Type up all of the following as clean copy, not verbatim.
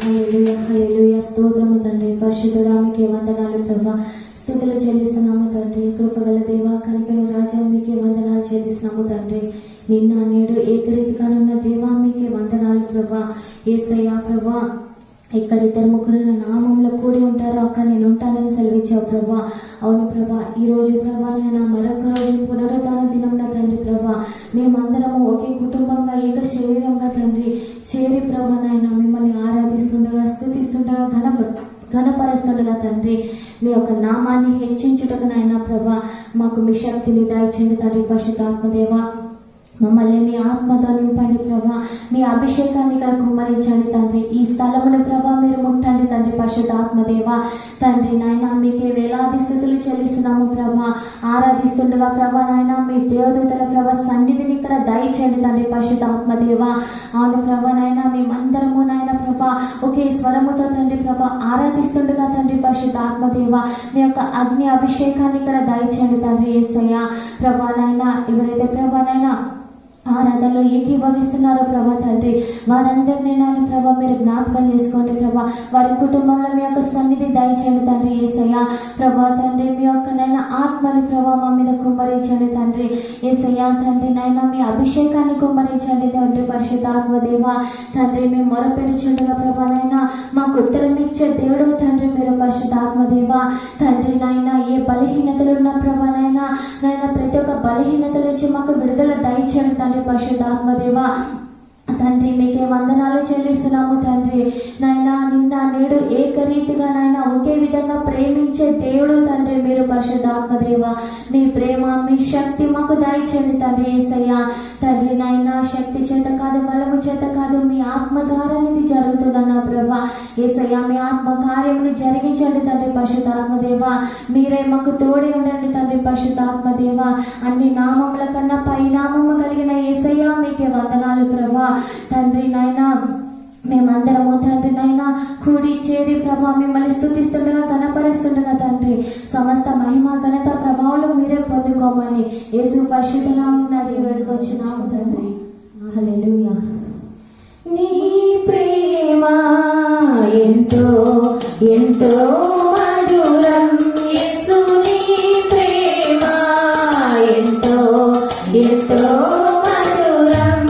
హల్లెలూయా హల్లెలూయా స్తోత్రము తండ్రి. పరిశుద్ధుడా మీకే వందనాలు ప్రభా. స్తుతులు చెల్లిస్తున్నాము తండ్రి. కృపగల దేవా కనికరం రాజా మీకే వందనాలు చెల్లిస్తున్నాము తండ్రి. నిన్న నేడు ఏకరీతిగానున్న దేవా మీకే వందనాలు ప్రభా. యేసయ్యా ప్రభా, ఇక్కడ ఇద్దరు ముగ్గురు నామంలో కూడి ఉంటారో అక్కడ నేను ఉంటానని సెలవిచ్చావు ప్రభా. అవును ప్రభా, ఈ రోజు ప్రభా నేను మరొక రోజు పునరుద్ధాన దినంన తండ్రి ప్రభా, మేమందరము ఒకే కుటుంబంగా ఏక శరీరంగా తండ్రి చేరి ప్రభా నాయన మిమ్మల్ని ఆరాధిస్తుండగా స్తుతిస్తుండగా ఘనపరుస్తుండగా తండ్రి మీ యొక్క నామాన్ని హెచ్చించుటకు నాయన ప్రభా మాకు మీ శక్తిని దయచేయండి తండ్రి. పరిశుద్ధాత్మదేవా మమ్మల్ని మీ ఆత్మతో నింపండి ప్రభా. మీ అభిషేకాన్ని ఇక్కడ కుమ్మరించండి తండ్రి. ఈ స్థలమును ప్రభా మీరు ముట్టండి తండ్రి. పరిశుద్ధాత్మదేవా తండ్రి నాయన మీకే వేలాది స్థుతులు చెల్లిస్తున్నాము ప్రభా. ఆరాధిస్తుండగా ప్రభా నాయన మీ దేవదూతల ప్రభా సన్నిధిని ఇక్కడ దయచేయండి తండ్రి. పరిశుద్ధాత్మదేవా అవును ప్రభా నాయన మేమందరము నాయన ప్రభా ఒకే స్వరముతో తండ్రి ప్రభా ఆరాధిస్తుండగా తండ్రి పరిశుద్ధాత్మదేవా మీ యొక్క అగ్ని అభిషేకాన్ని ఇక్కడ దయచేయండి తండ్రి. యేసయ్యా ప్రభా నాయన ఎవరైతే ప్రభా నాయన ఆరాధనలో ఏకీభవిస్తున్నారో ప్రభా తండ్రి వారందరినీ నాయన ప్రభా మీరు జ్ఞాపకం చేసుకోండి ప్రభా. వారి కుటుంబంలో మీ యొక్క సన్నిధి దయచేయండి తండ్రి. యేసయ్యా ప్రభా తండ్రి మీ యొక్క నైనా ఆత్మని ప్రభా మా మీద కుమ్మరించండి తండ్రి. యేసయ్యా తండ్రి నైనా మీ అభిషేకాన్ని కుమ్మరించండి తండ్రి. పరిశుద్ధాత్మదేవా తండ్రి మేము మొరపెడుచుండగా ప్రభా నైనా మాకు ఉత్తరం ఇచ్చే దేవుడు తండ్రి మీరు. పరిశుద్ధాత్మదేవా తండ్రి నైనా ఏ బలహీనతలు ఉన్న ప్రభా నైనా ప్రతి ఒక్క బలహీనతల నుంచి మాకు విడుదల దయచేయండి తండ్రి. పరిశుద్ధాత్మదేవా తండ్రి మీకే వందనాలు చెల్లిస్తున్నాము తండ్రి. నాయన నిన్న నేడు ఏకరీతిగా నాయన ఒకే విధంగా ప్రేమించే దేవుడు తండ్రి మీరు. పరిశుద్ధాత్మదేవ మీ ప్రేమ మీ శక్తి మాకు దయచేయండి తండ్రి. యేసయ్యా తండ్రి నాయన శక్తి చేత కాదు బలము చేత కాదు మీ ఆత్మ ద్వారా ఇది జరుగుతుందన్న ప్రభా. యేసయ్యా మీ ఆత్మ కార్యమును జరిగించండి తండ్రి. పరిశుద్ధాత్మదేవ మీరే మాకు తోడి ఉండండి తండ్రి. పరిశుద్ధాత్మదేవ అన్ని నామముల కన్నా పై నామము కలిగిన యేసయ్యా మీకే వందనాలు ప్రభా. తండ్రి నాయనా మేమందరము తండ్రి నాయనా కూడి చేరి ప్రభా మిమ్మల్ని స్తుతిస్తుండగా ఘనపరుస్తుండగా తండ్రి సమస్త మహిమ ఘనత ప్రభావాలు మీరే పొందుకోమని యేసు పరిశుద్ధ నామమున అడిగి వేడుకొచ్చున్నాము తండ్రి. హల్లెలూయా. నీ ప్రేమ ఎంతో ఎంతో మధురం యేసు నీ ప్రేమ ఎంతో ఎంతో మధురం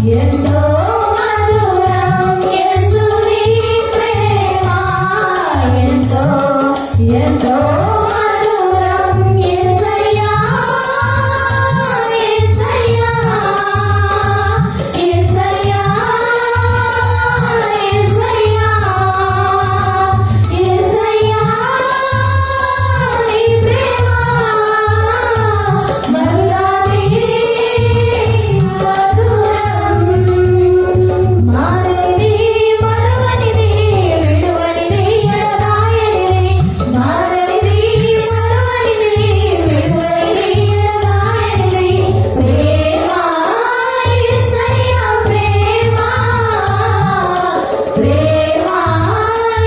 ఎంతో మధురం యేసుని ప్రేమ, ఎంతో ఎంతో మధురం యేసయ్యా, యేసయ్యా, యేసయ్యా, యేసయ్యా, యేసయ్యా, నీ ప్రేమ మధురాది మధురం, మారనిది మరువనిది విడువనిది ఎడబాయనిది, మారనిది మరువనిది విడువనిది ఎడబాయనిది ప్రేమ, యేసయ్యా ప్రేమ, ప్రేమ,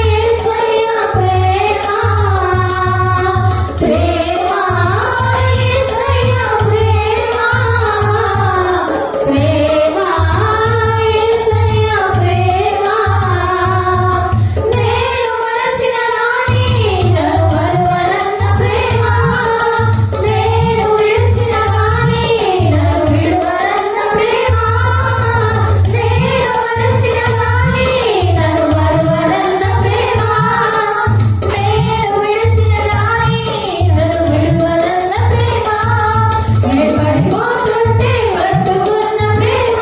యేసయ్యా ప్రేమ, ప్రేమ, యేసయ్యా ప్రేమ, ప్రేమ, యేసయ్యా ప్రేమ. నేను మరచిన గాని నన్ను మరువనన్న ప్రేమ, నేను విడిచిన గాని నన్ను విడువనన్న ప్రేమ, నేను మరచిన గాని నన్ను మరువనన్న ప్రేమ, నేను విడిచిన గాని నన్ను విడువనన్న ప్రేమ, నేను పడిపోతుంటే పట్టుకున్న ప్రేమ,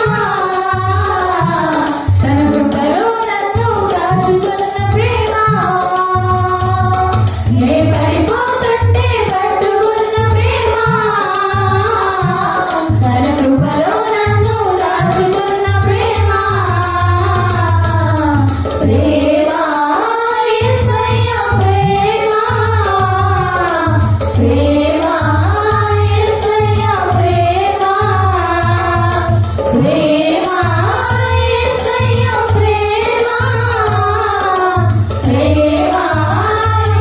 తన కృపలో నన్ను కాచుకున్న ప్రేమ, నేను పడిపోతుంటే పట్టుకున్న ప్రేమ, తన కృపలో నన్ను కాచుకున్న ప్రేమ, ప్రేమ, యేసయ్యా ప్రేమ, ప్రేమ, యేసయ్యా ప్రేమ, ప్రేమ, యేసయ్యా ప్రేమ, ప్రేమ,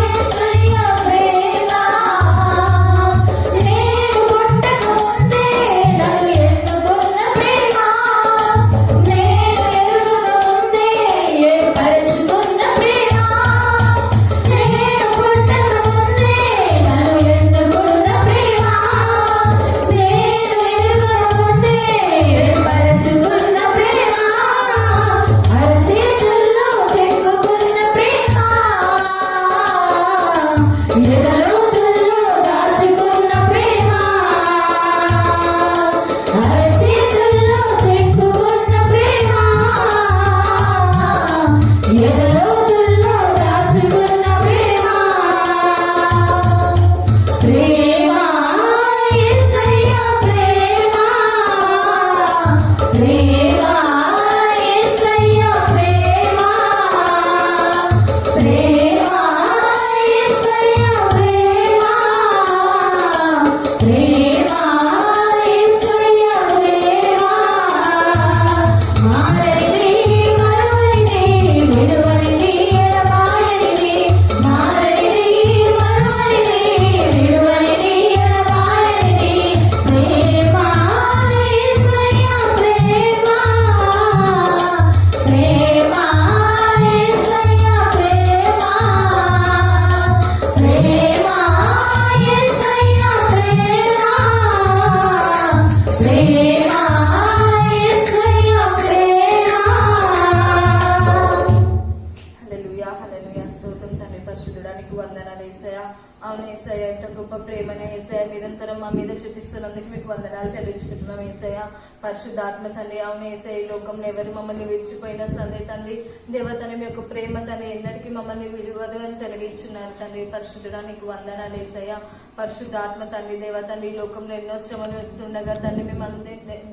యేసయ్యా ప్రేమ. నేను పుట్టక ముందే నన్ను ఎన్నుకున్న ప్రేమ, నేను ఎరుగక ముందే ఏర్పరచుకున్న ప్రేమ, నేను పుట్టక ముందే నన్ను ఎన్నుకున్న ప్రేమ, నేను ఎరుగక ముందే ఏర్పరచుకున్న ప్రేమ, అరచేతుల్లో చెక్కుకున్న ప్రేమ, ఎదలోతుల్లో దాచుకున్న ప్రేమ, అరచేతుల్లో చెక్కుకున్న ప్రేమ, ఎదలోతుల్లో దాచుకున్న ప్రేమ, ప్రేమ, యేసయ్యా ప్రేమ, ప్రేమ, యేసయ్యా ప్రేమ, ప్రేమ, యేసయ్యా ప్రేమ, ప్రేమ, యేసయ్యా ప్రేమ, మారనిది మరువనిది విడువనిది ఎడబాయనిది, మారనిది మరువనిది విడువనిది ఎడబాయనిది ప్రేమ, యేసయ్యా ప్రేమ, ప్రేమ, యేసయ్యా ప్రేమ, ప్రేమ, యేసయ్యా ప్రేమ, ప్రేమ, యేసయ్యా ప్రేమ. హల్లెలూయా, హల్లెలూయా. స్తోత్రం తండ్రి పరిశుద్ధుడా, నీకు వందనాలు యేసయ్యా. అవును యేసయ్యా, ఇంత గొప్ప ప్రేమనే యేసయ్యా నిరంతరం మా మీద చూపిస్తున్నందుకు మీకు వందనాలు చెల్లించుకుంటున్నాం యేసయ్యా. పరిశుద్ధాత్మ తండ్రి, అవును యేసయ్య, ఈ లోకంలో ఎవరు మమ్మల్ని విడిచిపోయినా సరే తండ్రి దేవ తండ్రి, మీ యొక్క ప్రేమ తండ్రి ఎన్నటికీ మమ్మల్ని విడివదు అని సెలవిచ్చున్నారు తండ్రి. పరిశుద్ధుడా, నీకు వందనాలు యేసయ్యా. పరిశుద్ధాత్మ తండ్రి దేవ తండ్రి, ఈ లోకంలో ఎన్నో శ్రమలు వస్తుండగా తండ్రి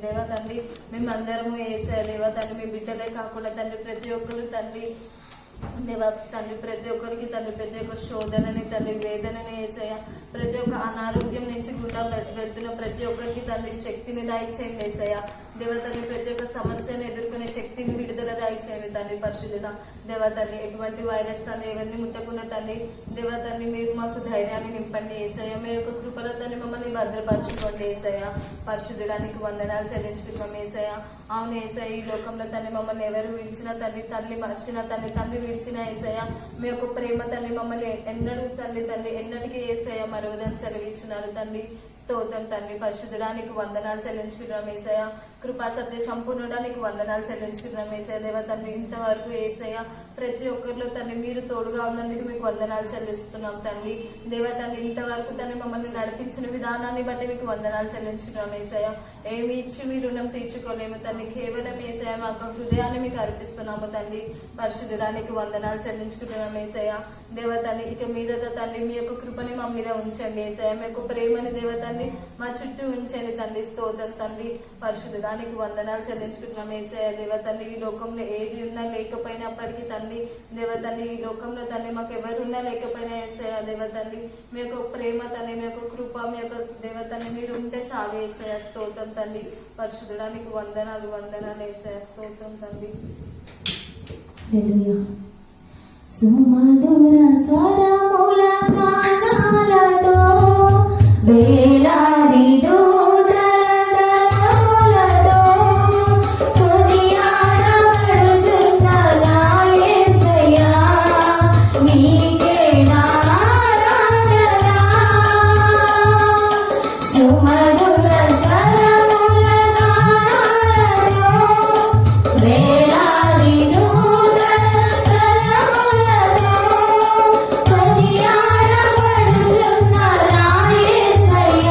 దేవ తండ్రి మేమందరము యేసయ్య దేవ తండ్రి మీ బిడ్డలే కాకుండా తండ్రి ప్రతి ఒక్కరు తండ్రి దేవ తండ్రి ప్రతి ఒక్కరికి తండ్రి ప్రతి ఒక్క శోధనని తండ్రి వేదనని యేసయ్య, ప్రతి ఒక్క అనారోగ్యం నుంచి గుండా వెళ్తున్న ప్రతి ఒక్కరికి తండ్రి శక్తిని దయచేయండి యేసయ్య. దేవ తండ్రి ప్రతి ఒక్క సమస్యను ఎదుర్కొనే శక్తిని విడుదల దయచేయండి తండ్రి. పరిశుద్ధుడ దేవ తండ్రి, ఎటువంటి వైరస్ తండ్రి ఎవరిని ముట్టకుండా తండ్రి దేవ తండ్రి మీరు మాకు ధైర్యాన్ని నింపండి యేసయ్య. మీ యొక్క కృపలో తండ్రి మమ్మల్ని భద్రపరచుకోండి యేసయ్య. పరిశుద్ధుడానికి వందనాలు చెల్లించుకుంటాం యేసయ్య. అవును యేసయ్య, ఈ లోకంలో తండ్రి మమ్మల్ని ఎవరు విడిచినా తండ్రి, తల్లి మర్చినా తండ్రి, తండ్రి విడిచిన యేసయ్య మీ యొక్క ప్రేమ తండ్రి మమ్మల్ని ఎన్నడూ తండ్రి ఎన్నటికీ యేసయ్య మరువదని సెలవిచ్చినారు తండ్రి. స్తోత్రం తండ్రి. పరిశుద్ధుడానికి వందనాలు చెల్లించుకుంటాం యేసయ్య. కృపా సత్య సంపూర్ణుడా నీకు వందనాలు చెల్లించుకుంటున్నాం ఏసయ్య దేవ తండ్రి. ఇంతవరకు ఏసయ్య ప్రతి ఒక్కరిలో తండ్రి మీరు తోడుగా ఉన్నందుకు మీకు వందనాలు చెల్లిస్తున్నాం తండ్రి. దేవ తండ్రి ఇంతవరకు తండ్రి మమ్మల్ని నడిపించిన విధానాన్ని బట్టి మీకు వందనాలు చెల్లించుకున్నాం ఏసయ్య. ఏమి ఇచ్చి మీ రుణం తీర్చుకోలేము తండ్రి. కేవలం ఏసయ్య మా యొక్క హృదయాన్ని మీకు అర్పిస్తున్నాము తండ్రి. పరిశుద్ధడానికి వందనాలు చెల్లించుకుంటున్నాం ఏసయ్య దేవ తండ్రి. ఇక మీద తండ్రి మీ యొక్క కృపని మా మీద ఉంచండి ఏసయ్య. మీ యొక్క ప్రేమని దేవ తండ్రి మా చుట్టూ ఉంచండి తండ్రి. స్తోత్రం తండ్రి. పరిశుద్ధడానికి వందనాలు చెల్లించుకుంటున్నాం ఏసయ్య దేవ తండ్రి. ఈ లోకంలో ఏది ఉన్నా లేకపోయినప్పటికీ తండ్రి దేవ తండ్రి, ఈ లోకంలో తండ్రి మాకు ఎవరున్నా లేకపోయినా ఏసయ్య దేవ తండ్రి మీ యొక్క ప్రేమ తండ్రి, మీ యొక్క కృప, మీ యొక్క దేవ తండ్రి మీరు ఉంటే చాలు ఏసయ్య. స్తోత్రం తండ్రి. పరిశుద్ధడానికి వందనాలు ఏసయ్య. స్తోత్రం తండ్రి. హల్లెలూయా. సుమధుర స్వరముల గానాలతో వేలాది దూతల దళములతో కొనియాడబడుచున్న నా యేసయ్యా, నీకే నా ఆరాధన. సుమధుర స్వరముల గానాలతో వేలాది కొనియాడబడుచున్న నా యేసయ్యా,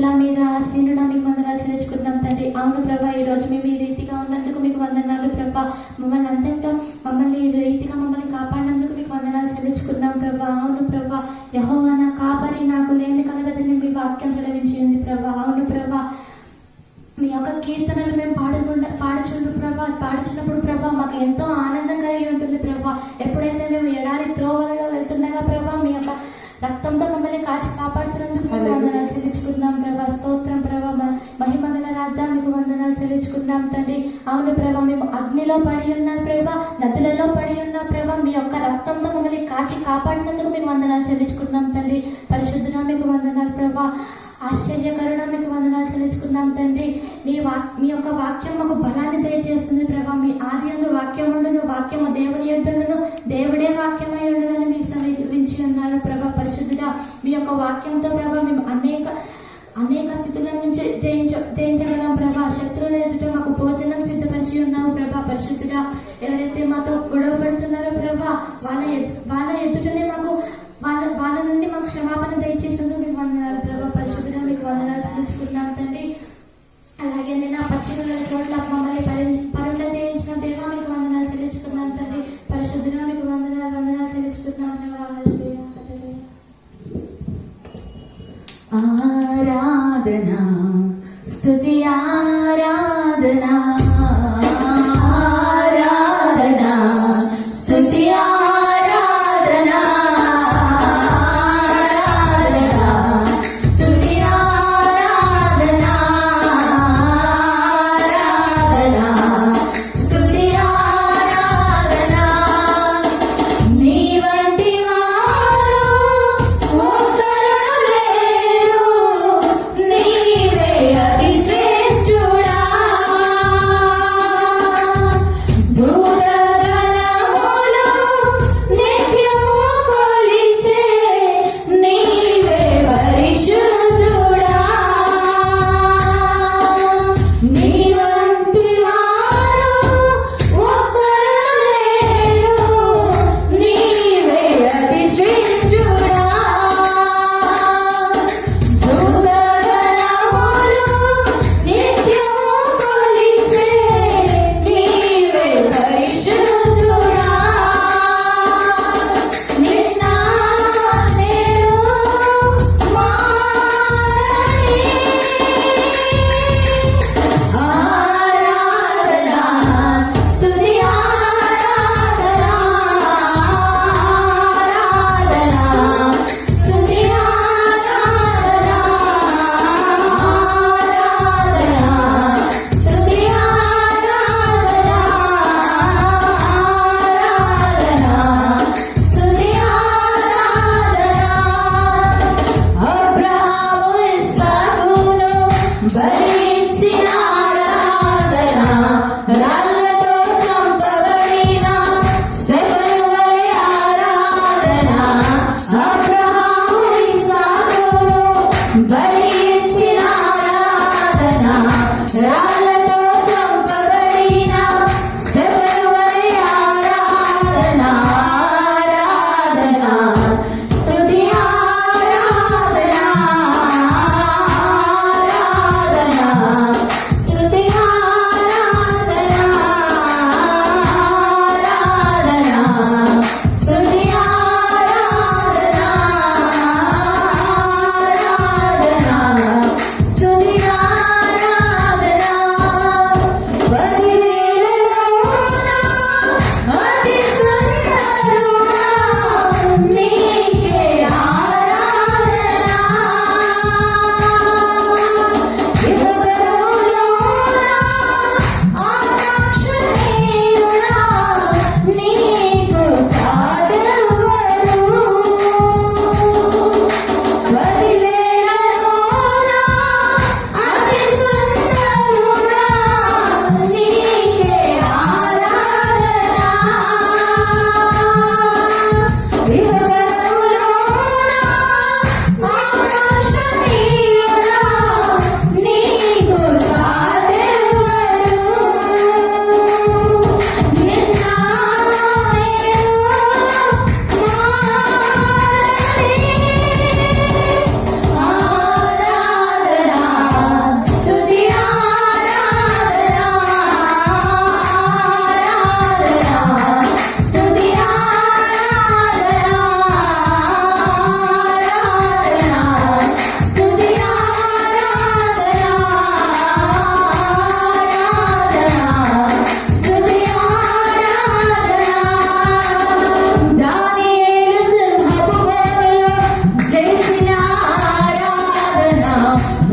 రాజుల మీద ఆసీనుడా మీకు వందనాలు చెల్లించుకుంటున్నాం తండ్రి. అవును ప్రభా, ఈ రోజు మేము ఈ రీతిగా ఉన్నందుకు మీకు వందనాలు ప్రభా. మమ్మల్ని అంతటా మమ్మల్ని ఈ రీతిగా మమ్మల్ని కాపాడినందుకు మీకు వందనాలు చెల్లించుకున్నాం ప్రభా. అవును ప్రభా, యెహోవా నా కాపరి, నాకు లేమి కలగదని మీ వాక్యం సెలవించి ఉంది ప్రభా. అవును ప్రభా, మీ యొక్క కీర్తనలు మేము పాడుచున్నప్పుడు ప్రభా మాకు ఎంతో ఆనందం కలిగి ఉంటుంది ప్రభా. ఎప్పుడైతే మేము ఎడారి త్రోవలలో వెళ్తుండగా ప్రభా మీ యొక్క రక్తంతో మమ్మల్ని కాచి కాపాడుతున్నందుకు మీకు వందనాలు చెల్లించుకుంటున్నాం ప్రభా. స్తోత్రం ప్రభా. మహిమ గల రాజా మీకు వందనాలు చెల్లించుకుంటున్నాం తండ్రి. అవును ప్రభా, మేము అగ్నిలో పడి ఉన్న ప్రభా, నదులలో పడి ఉన్న ప్రభా, మీ యొక్క రక్తంతో మమ్మల్ని కాచి కాపాడినందుకు మీకు వందనాలు చెల్లించుకుంటున్నాం తండ్రి. పరిశుద్ధుడా మీకు వందనాలు ప్రభా. ఆశ్చర్యకరుణ మీకు వందనాలు చెల్లించుకున్నాం తండ్రి. మీ యొక్క వాక్యం మాకు బలాన్ని దయచేస్తుంది ప్రభా. మీ ఆది యందు వాక్యం ఉండును, వాక్యము దేవుని యొద్దుండును, దేవుడే వాక్యమై ఉండదని మీకు సమీపించి ఉన్నారు ప్రభా. పరిశుద్ధుడా, మీ యొక్క వాక్యంతో ప్రభా మేము అనేక స్థితుల నుంచి జయించగలం ప్రభా. శత్రువుల ఎదుట మాకు భోజనం సిద్ధపరిచి ఉన్నావు ప్రభా. పరిశుద్ధుడా, ఎవరైతే మాతో గొడవ పడుతున్నారో ప్రభా వాళ్ళ ఎదుటనే మాకు వాళ్ళ నుండి మాకు క్షమాపణ దయచేసేందుకు మీకు వందనాలు ప్రభా. పరిశుద్ధుడా మీకు వందనాలు చెల్లించుకుంటున్నాం తండ్రి. అలాగే నేను ఆ పచ్చికల చోట్ల మమ్మల్ని పరుండ చేయించిన దేవా మీకు వందనాలు చెల్లించుకున్నాం తండ్రి. పరిశుద్ధుడా మీకు వందనాలు చెల్లించుకుంటున్నాం ప్రభా. ఆరాధనా స్తుతి ఆరాధనా ఆరాధనా స్తుతి ఆరాధనా ఆరాధనా స్తుతి ఆరాధనా ఆరాధనా స్తుతి ఆరాధనా. నీ వంటి వారు ఒక్కరు లేరు, నీవే అతి శ్రేష్ఠుడా. భూతగణములు నిత్యము కొలిచే నీవే పరిశుద్ధుడా. నీ వంటి వారు ఒక్కరు లేరు, నీవే అతి శ్రేష్ఠుడా. భూతగణములు నిత్యము కొలిచే నీవే పరిశుద్ధుడా. నిన్న నేడు మారని ఆరాధనా స్తుతి ఆరాధనా ఆరాధనా స్తుతి ఆరాధనా ఆరాధనా స్తుతి ఆరాధనా ఆరాధనా స్తుతి ఆరాధనా. అబ్రహాము ఇస్సాకును బలిచ్చిన ఆరాధన, రాళ్ళతో చంపబడిన శివను వలె ఆరాధన. అబ్రహాము ఇస్సాకును బలిచ్చిన ఆరాధన, రాళ్ళతో చంపబడిన శివను వలె ఆరాధన. ఆరాధన స్తుతి ఆరాధన ఆరాధన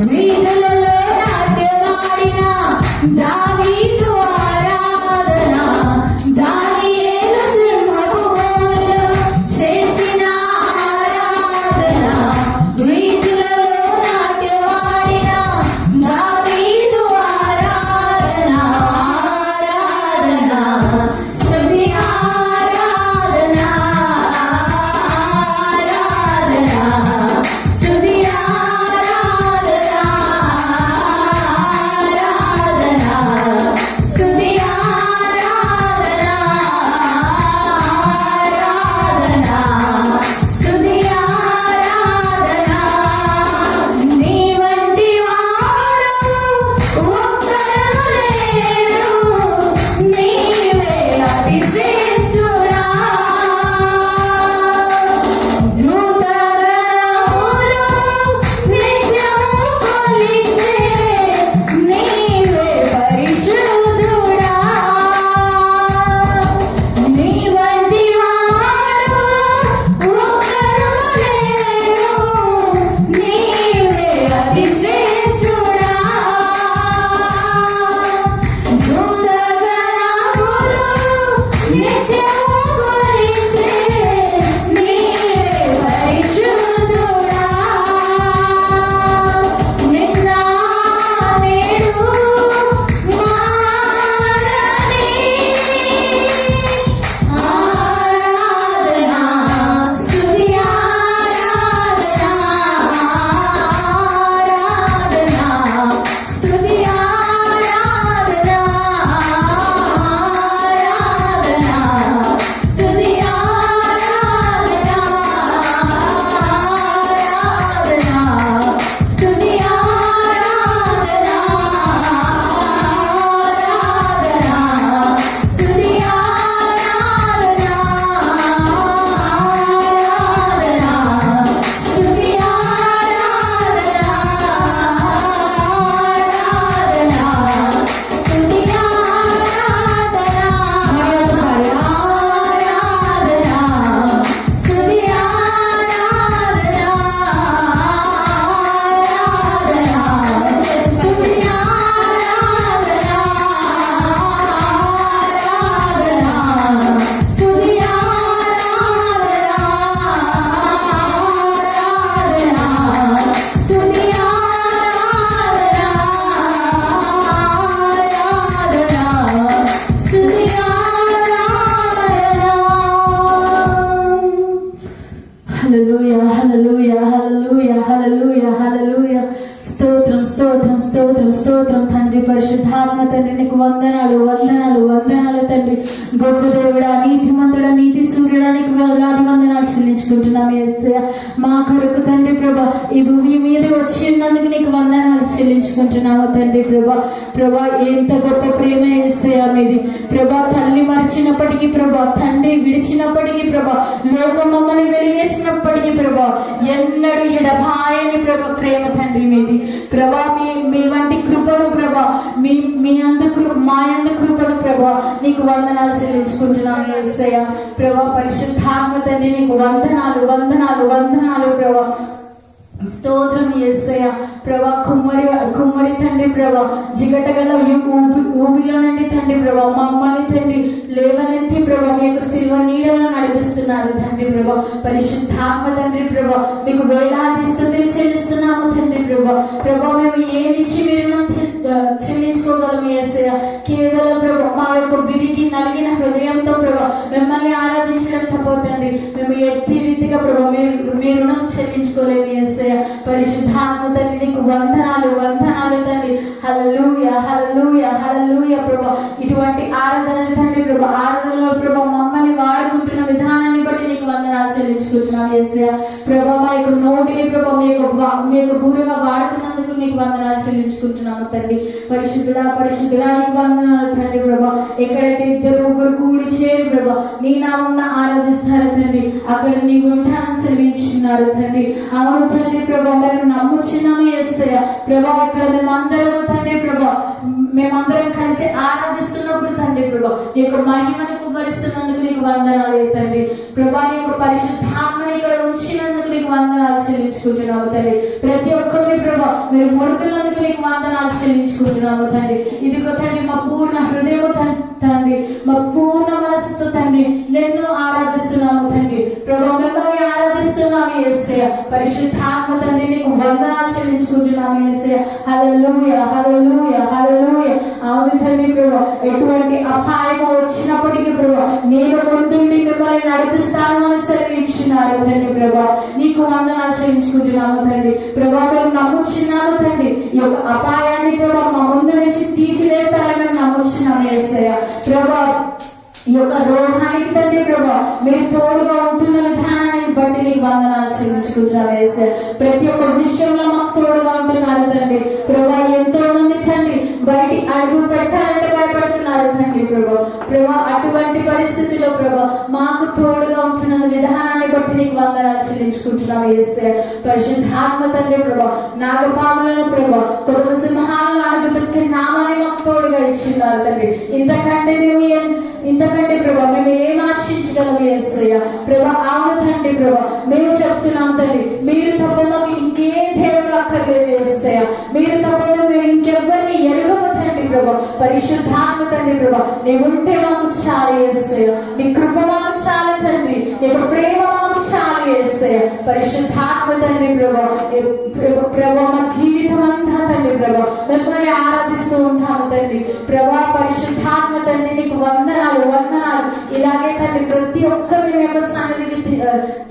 వీధులలో నాట్యమాడిన దావీదు ఆరాధన, దానియేలు సింహపు బోనులో చేసిన ఆరాధన, వీధులలో నాట్యమాడిన దావీదు ఆరాధన, ఆరాధన స్తుతి ఆరాధన, ఆరాధన స్తుతి ఆరాధన, ఆరాధన స్తుతి ఆరాధన, ఆరాధన స్తుతి ఆరాధన. నీ వంటి వారు ఒక్కరు లేరు, నీవే అతి శ్రేష్ఠుడా. నూతనములు నిత్యము కొలిచే నీవే పరిశుద్ధుడా. నీ వంటి వారు ఒక్కరు లేరు, నీవే అతి శ్రేష్ఠుడా. దూతగణములు నిత్యము కొలిచే నీవే పరిశుద్ధుడా. నిన్న నేడు మారని ఆరాధన స్తుతి ఆరాధన, ఆరాధన స్తుతి ఆరాధన, ఆరాధన స్తుతి ఆరాధన, ఆరాధన స్తుతి ఆరాధన, ఆరాధన స్తుతి ఆరాధన, ఆరాధన స్తుతి హల్లెలూయా, హల్లెలూయా, హల్లెలూయా, హల్లెలూయా, హల్లెలూయా. స్తోత్రం, స్తోత్రం, స్తోత్రం, స్తోత్రం తండ్రి. పరిశుద్ధాత్మ తండ్రి నీకు వందనాలు, వందనాలు, వందనాలు తండ్రి. గొప్ప దేవుడా, నీతిమంతుడా, నీతి సూర్యుడా, నీకు వేలాది వందనాలు చెల్లించుకుంటున్నాం యేసయ్య. మా కొరకు తండ్రి ప్రభా ఈ భూమి మీద వచ్చి ఉన్నందుకు నీకు వందనాలు చెల్లించుకుంటున్నాము తండ్రి ప్రభా. ప్రభా ఎంత గొప్ప ప్రేమ యేసయ్య మీది ప్రభా. తల్లి మరిచినప్పటికీ ప్రభా, తండ్రి విడిచినప్పటికీ ప్రభా, లోకం మమ్మల్ని వెలివేసినప్పటికీ ప్రభా, ఎన్నడూ ఎడబాయని ప్రభా ప్రేమ తండ్రి మీది ప్రభా. మీ వంటి కృపను ప్రభా, మీ అందు మా యందు కృపను ప్రభా నీకు వందనాలు చెల్లించుకుంటున్నాను యేసయ్య ప్రభా. పరిశుద్ధాత్మ తండ్రి నీకు వందనాలు, వందనాలు, వందనాలు ప్రభా. స్తోత్రం యేసయ్య ప్రభా. కుమ్మరి తండ్రి ప్రభా, జిగటగల ఊబిలో నుండి తండ్రి ప్రభా మమ్మల్ని తండ్రి లేవనెత్తి ప్రభా మీ యొక్క శిల్వ నీడలో నడిపిస్తున్నారు తండ్రి ప్రభా. పరిశుద్ధాత్మ తండ్రి ప్రభా మీకు వేలాది స్తుతులు చెల్లిస్తున్నాము తండ్రి ప్రభా. ప్రభా మేము ఏమిచ్చి మీరు చెల్లించుకోగలము యేసయ్య. కేవలం ప్రభా మా యొక్క బిరికి నలిగిన హృదయంతో ప్రభా మిమ్మల్ని ఆరాధించడం తప్ప తండ్రి మేము ఎట్టి రీతిగా ప్రభా మీ రుణం చెల్లించుకోలేము యేసయ్య. పరిశుద్ధాత్మ తండ్రి నీకు వందనాలు, వందనాలు తండ్రి. హల్లెలూయా, హల్లెలూయా, హల్లెలూయా ప్రభా. ఇటువంటి ఆరాధన తండ్రి ప్రభా, ఆరాధనలో ప్రభా మమ్మల్ని వాడుకుంటున్న విధానాన్ని బట్టి నీకు వందనాలు చెల్లించుకుంటున్నాం యేసయ్య ప్రభా. మా యొక్క నోటిని ప్రభా మీ యొక్క గురుగా వాడుతున్నందుకు నీకు వందనాలు చెల్లించుకుంటున్నాము తండ్రి. పరిశుద్ధుడా, పరిశుద్ధుడా నీకు వందనాలు తండ్రి ప్రభా. ఎక్కడైతే ఇద్దరు ముగ్గురు కూడి చేరి ప్రభా నీ నామమున ఆరాధిస్తారు తండ్రి, అక్కడ నీవు ఉంటానని సెలవించున్నారు తండ్రి. అవును తండ్రి ప్రభా, మేము నమ్ముచున్నాము యేసయ్య ప్రభా. ఇక్కడ మేమందరం తండ్రి ప్రభా, మేమందరం కలిసి ఆరాధిస్తున్నప్పుడు తండ్రి ప్రభా నీ యొక్క మహిమను కుమ్మరిస్తున్నందుకు నీకు నీకు వందనాలు తండ్రి. ప్రభా నీ యొక్క పరిశుద్ధాత్మని ఇక్కడ ఉంచినందుకు నీకు వందనాలు చెల్లించుకుంటున్నాము తండ్రి. ప్రతి ఒక్కరిని ప్రభా మీరు ముడుతున్నందుకు నీకు వందనాలు చెల్లించుకుంటున్నాము తండ్రి. ఇదిగో తండ్రి మా పూర్ణ హృదయము తండ్రి, మా పూర్ణ మనసుతో తండ్రి నిన్ను ఆరాధిస్తున్నాము తండ్రి. ప్రభా మిమ్మల్ని ఆరాధిస్తున్నాము యేసయ్య. పరిశుద్ధాత్మ తండ్రి నీకు వందనాలు చెల్లించుకుంటున్నాము యేసయ్య. హల్లెలూయా హల్లెలూయా హల్లెలూయా. అవును తండ్రి ప్రభా, ఎటువంటి అపాయం వచ్చినప్పటికీ ప్రభా నేను ముందుండి మిమ్మల్ని నడిపిస్తాను అని సెలవిచ్చినారు తండ్రి ప్రభా. నీకు వందనాలు చెల్లించుకుంటున్నాము తండ్రి. ప్రభా మేము నమ్ముచున్నాము తండ్రి, ఈ యొక్క అపాయాన్ని ప్రభా మా ముందు నుంచి తీసివేస్తారని మేము నమ్ముచున్నాము యేసయ్య. ప్రభా ఈ యొక్క రోగానికి తండ్రి ప్రభా మీరు తోడుగా ఉంటున్న విధానాన్ని బట్టి నీకు వందనాలు చెల్లించుకుంటున్నాము యేసయ్య. ప్రతి ఒక్క విషయంలో మాకు తోడుగా ఉంటున్నారు తండ్రి ప్రభా. ఎంతో మంది తండ్రి బయటి అడుగు పెట్టాలంటే భయపడుతున్నారు తండ్రి ప్రభా. ప్రభా అటువంటి పరిస్థితిలో ప్రభా మాకు తోడుగా ఉంటున్న విధానాన్ని బట్టి నీకు వందనాలు చెల్లించుకుంటున్నాము యేసయ్య. పరిశుద్ధాత్మ తండ్రి ప్రభా నాగపాములను ప్రభా కొత్త సింహాలను అడుగుతున్న నామాన్ని మాకు తోడుగా ఇచ్చిన్నారు తండ్రి. ఇంతకంటే ప్రభా మేము ఏం ఆశించగలము యేసయ్య. ప్రభా అవును తండ్రి ప్రభా మేము చెప్తున్నాం తండ్రి, మీరు తప్ప మాకు ఇంకే దేవుడు అక్కర్లేదు యేసయ్య. మీరు తప్ప మేము ఇంకెవ్వరిని ఎరగము తండ్రి ప్రభా. పరిశుద్ధాత్మ తండ్రి ప్రభా నీవుంటే మాకు చాలు యేసయ్య. నీ కృప మాకు చాలు తండ్రి, నీ ప్రేమ మాకు చాలు యేసయ్య. పరిశుద్ధాత్మ తండ్రి ప్రభా ప్రభా మా జీవితం అంతా తండ్రి ప్రభా మిమ్మల్ని ఆరాధిస్తూ ఉంటాము తండ్రి ప్రభా. పరిశుద్ధాత్మ తండ్రి నీకు వందనాలు వందనాలు. ఇలాగే తండ్రి ప్రతి ఒక్కరిని మీ యొక్క సన్నిధికి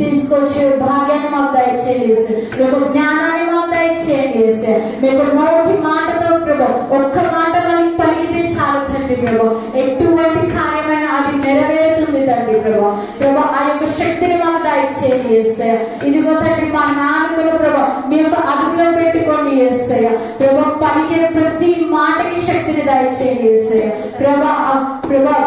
తీసుకొచ్చే భాగ్యాన్ని మాకు దయచేసి, మీ యొక్క జ్ఞానాన్ని మాకు దయచేసి, మీ యొక్క నోటి మాటతో ప్రభా ఒక్క మాట మనకి పలికితే చాలు తండ్రి ప్రభా. ఎటువంటి కార్యమైన అది నెరవేరుతుంది తండ్రి ప్రభా. ప్రభా ఆ యొక్క శక్తిని మాకు దయచేసి, ఇదిగో తండ్రి మా నాన్నలు ప్రభా మీ యొక్క అదుపులో పెట్టుకోండి యేసయ్య. ప్రభా పలికే ప్రతి మాటకి శక్తిని దయచేయండి యేసయ్య. ప్రభా ప్రభా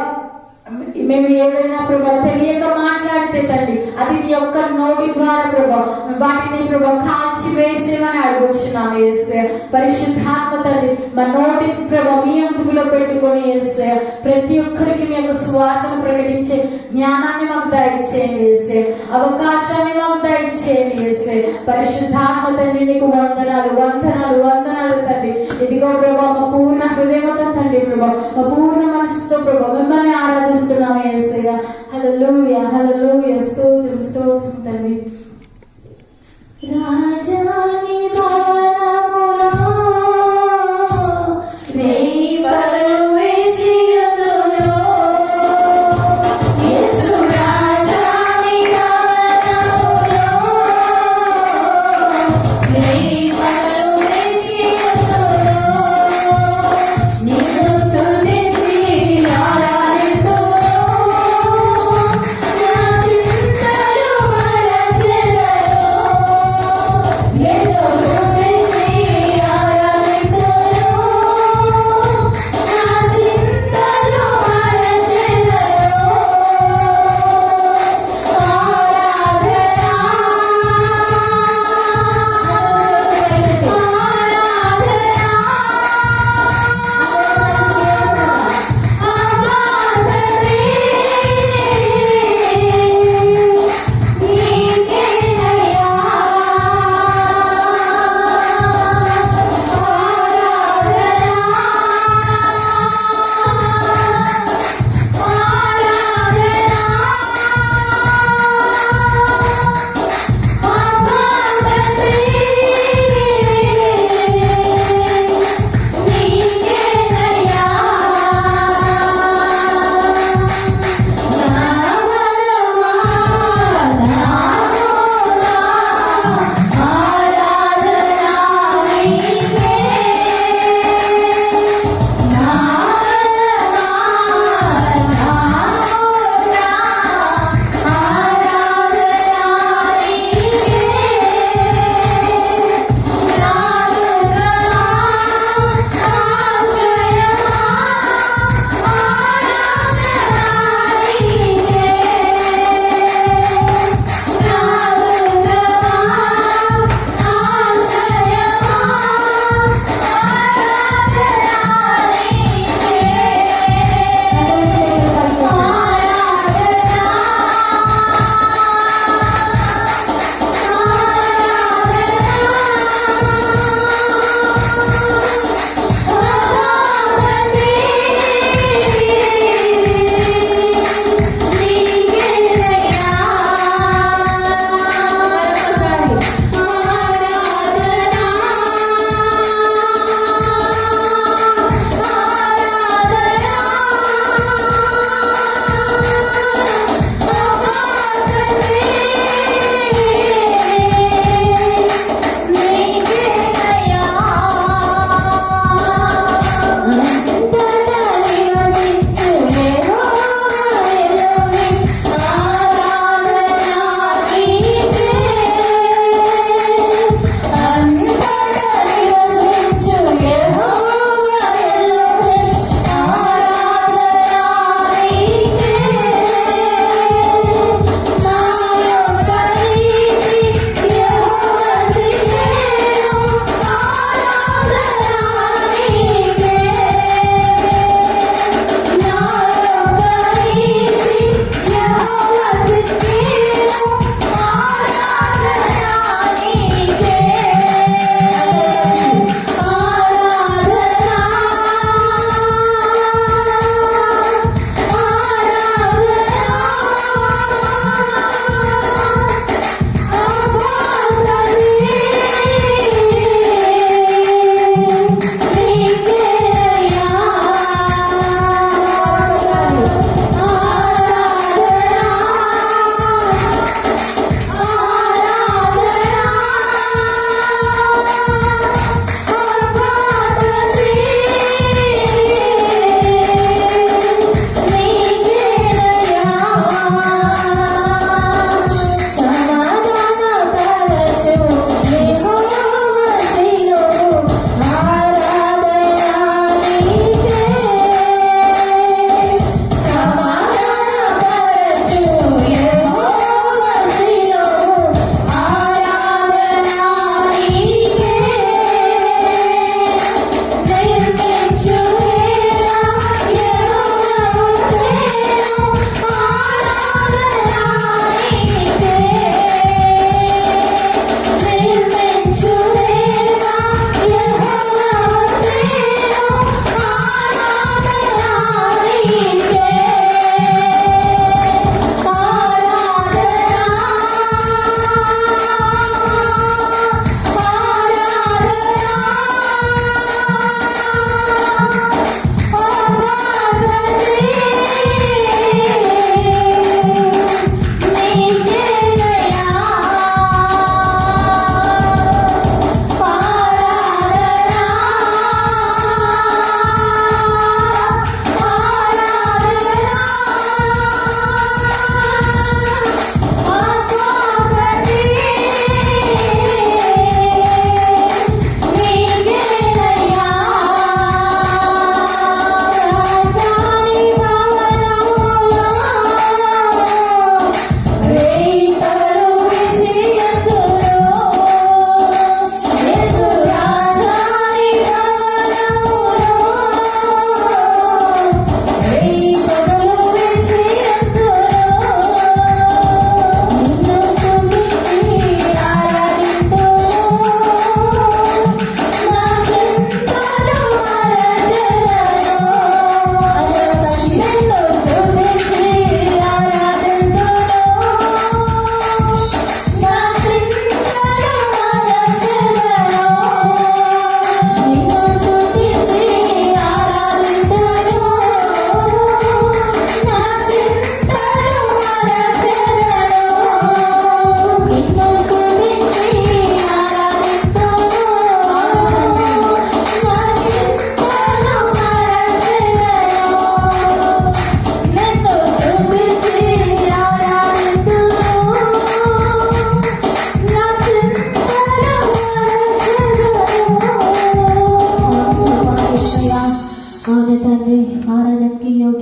మేము ఏదైనా ప్రభా తెలియక మాట్లాడితే తండ్రి అది నీ యొక్క నోటి ద్వారా ప్రభా వాటిని ప్రభా కాల్చి వేసేమని అడుగుచున్నాము యేసయ్య. పరిశుద్ధాత్మ తండ్రి మా నోటి ప్రభా మీ అందులో పెట్టుకొని యేసయ్య ప్రతి ఒక్కరికి మీ యొక్క స్వార్థను ప్రకటించే జ్ఞానాన్ని మాకు దయచేయండి యేసయ్య. అవకాశాన్ని మాకు దయచేయండి యేసయ్య. పరిశుద్ధాత్మ తండ్రి నీకు వందనాలు వందనాలు వందనాలు తండ్రి. ఇదిగో ప్రభా మా పూర్ణ హృదయంతో తండ్రి ప్రభా మా పూర్ణ మనసుతో ప్రభా మిమ్మల్ని ఆరాధిస్తున్నాము యేసయ్య. హల్లెలూయా హల్లెలూయా. స్తోత్రం స్తోత్రం తండ్రి. రాజాని భవనములో వేయి పగలు వేసియుందును. యేసు రాజాని భవనములో వేయి పగలు వేసియుందును. నిన్ను స్తుతించి ఆరాధింతును.